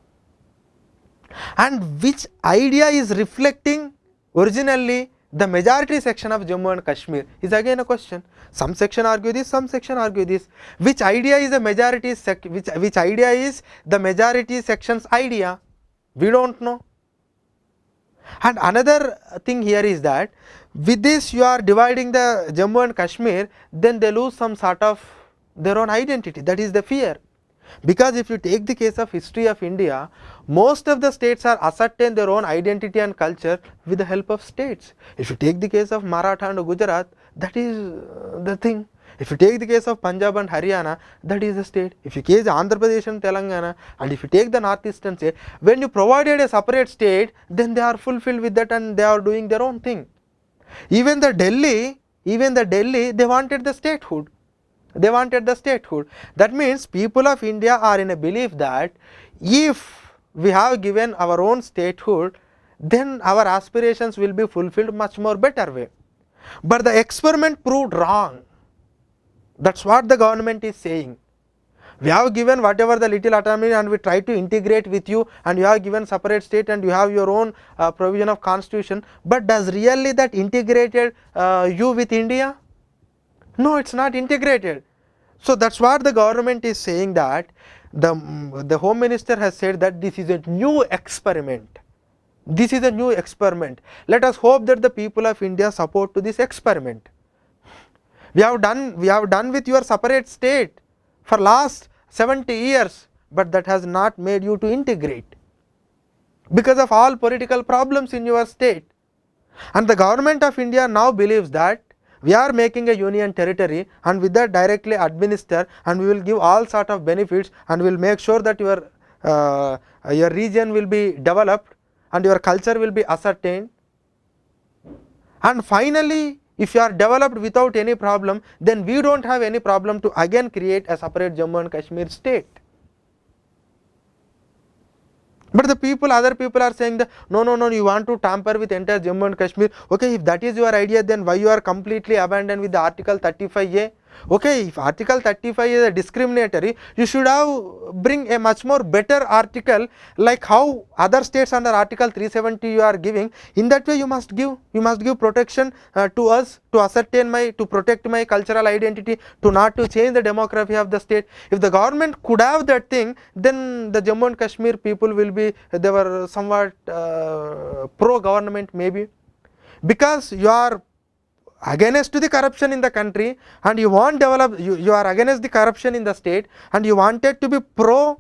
And which idea is reflecting originally the majority section of Jammu and Kashmir is again a question. Some section argue this, some section argue this. Which idea is the majority which idea is the majority section's idea? We don't know. And another thing here is that with this you are dividing the Jammu and Kashmir, then they lose some sort of their own identity. That is the fear. Because if you take the case of history of India, most of the states are ascertain their own identity and culture with the help of states. If you take the case of Maratha and Gujarat, that is the thing. If you take the case of Punjab and Haryana, that is the state. If you take Andhra Pradesh and Telangana, and if you take the northeastern state, when you provided a separate state, then they are fulfilled with that and they are doing their own thing. Even the Delhi, they wanted the statehood. They wanted the statehood. That means people of India are in a belief that if we have given our own statehood, then our aspirations will be fulfilled much more better way. But the experiment proved wrong. That's what the government is saying. We have given whatever the little autonomy and we try to integrate with you, and you have given separate state and you have your own provision of constitution, but does really that integrated you with India? No, it is not integrated. So that is what the government is saying, that the Home Minister has said that this is a new experiment. This is a new experiment. Let us hope that the people of India support to this experiment. We have done with your separate state for last 70 years, but that has not made you to integrate because of all political problems in your state. And the government of India now believes that we are making a union territory and with that directly administer, and we will give all sort of benefits and we will make sure that your region will be developed and your culture will be ascertained. And finally, if you are developed without any problem, then we don't have any problem to again create a separate Jammu and Kashmir state. But the other people are saying that no, you want to tamper with entire Jammu and Kashmir. Okay, if that is your idea, then why you are completely abandoned with the Article 35A? Okay, if Article 35 is a discriminatory, you should have bring a much more better article, like how other states under Article 370 you are giving. In that way you must give protection to us, to ascertain to protect my cultural identity, to not to change the demography of the state. If the government could have that thing, then the Jammu and Kashmir people will be, they were somewhat pro government maybe, because you are against to the corruption in the country and you want develop, you are against the corruption in the state, and you wanted to be pro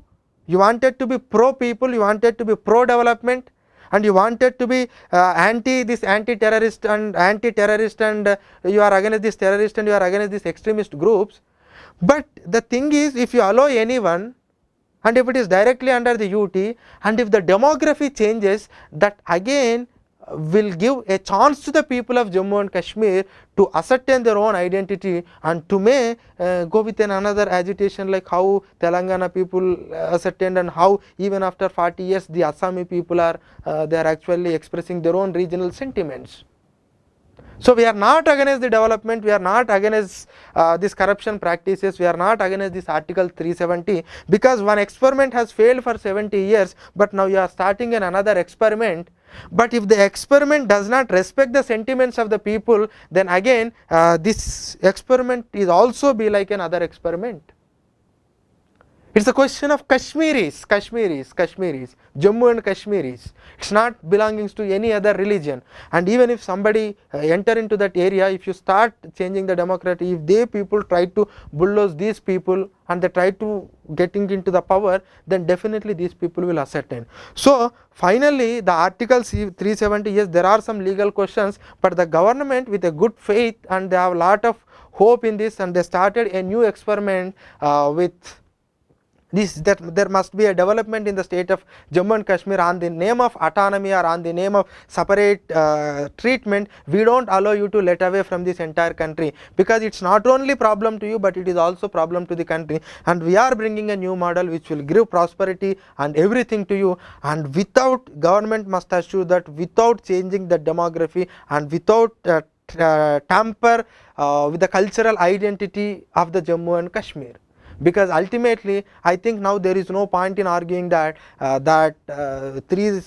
people, you wanted to be pro development, and you wanted to be anti-terrorist and you are against this terrorist and you are against these extremist groups. But the thing is, if you allow anyone, and if it is directly under the UT, and if the demography changes, that again will give a chance to the people of Jammu and Kashmir to ascertain their own identity and to may go with another agitation, like how Telangana people ascertained, and how even after 40 years the Assami people are they are actually expressing their own regional sentiments. So we are not against the development, we are not against these corruption practices, we are not against this Article 370, because one experiment has failed for 70 years, but now you are starting another experiment. But if the experiment does not respect the sentiments of the people, then again this experiment is also be like another experiment. It's a question of Kashmiris, Jammu and Kashmiris. It's not belonging to any other religion. And even if somebody enter into that area, if you start changing the democracy, if they people try to bulldoze these people and they try to getting into the power, then definitely these people will ascertain. So finally the Article 370, yes, there are some legal questions, but the government with a good faith and they have a lot of hope in this, and they started a new experiment with this, that there must be a development in the state of Jammu and Kashmir on the name of autonomy or on the name of separate treatment. We don't allow you to let away from this entire country, because it's not only problem to you, but it is also problem to the country. And we are bringing a new model which will give prosperity and everything to you, and without, government must assure that without changing the demography and without tamper with the cultural identity of the Jammu and Kashmir. Because ultimately I think now there is no point in arguing that three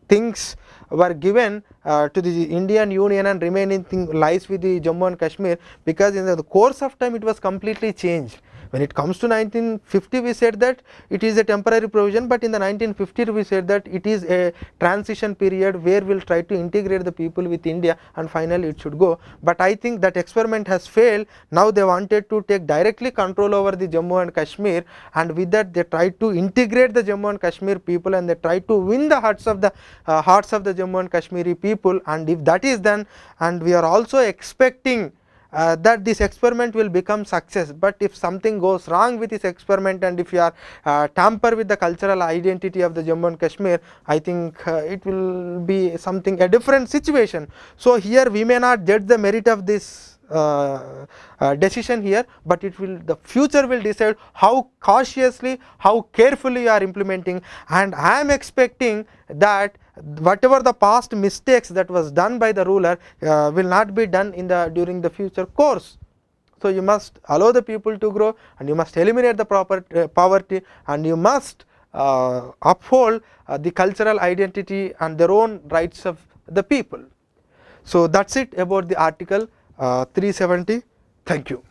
things were given to the Indian Union and remaining thing lies with the Jammu and Kashmir, because in the course of time it was completely changed. When it comes to 1950, we said that it is a temporary provision, but in the 1950 we said that it is a transition period where we will try to integrate the people with India, and finally it should go. But I think that experiment has failed. Now they wanted to take directly control over the Jammu and Kashmir, and with that they try to integrate the Jammu and Kashmir people, and they try to win the hearts of the Jammu and Kashmiri people. And if that is done, and we are also expecting that this experiment will become success. But if something goes wrong with this experiment, and if you are tamper with the cultural identity of the Jammu and Kashmir, I think it will be something, a different situation. So here we may not judge the merit of this decision here, but it will, the future will decide how cautiously, how carefully you are implementing. And I am expecting that whatever the past mistakes that was done by the ruler will not be done in the during the future course. So you must allow the people to grow, and you must eliminate the poverty, and you must uphold the cultural identity and their own rights of the people. So that's it about the Article 370. Thank you.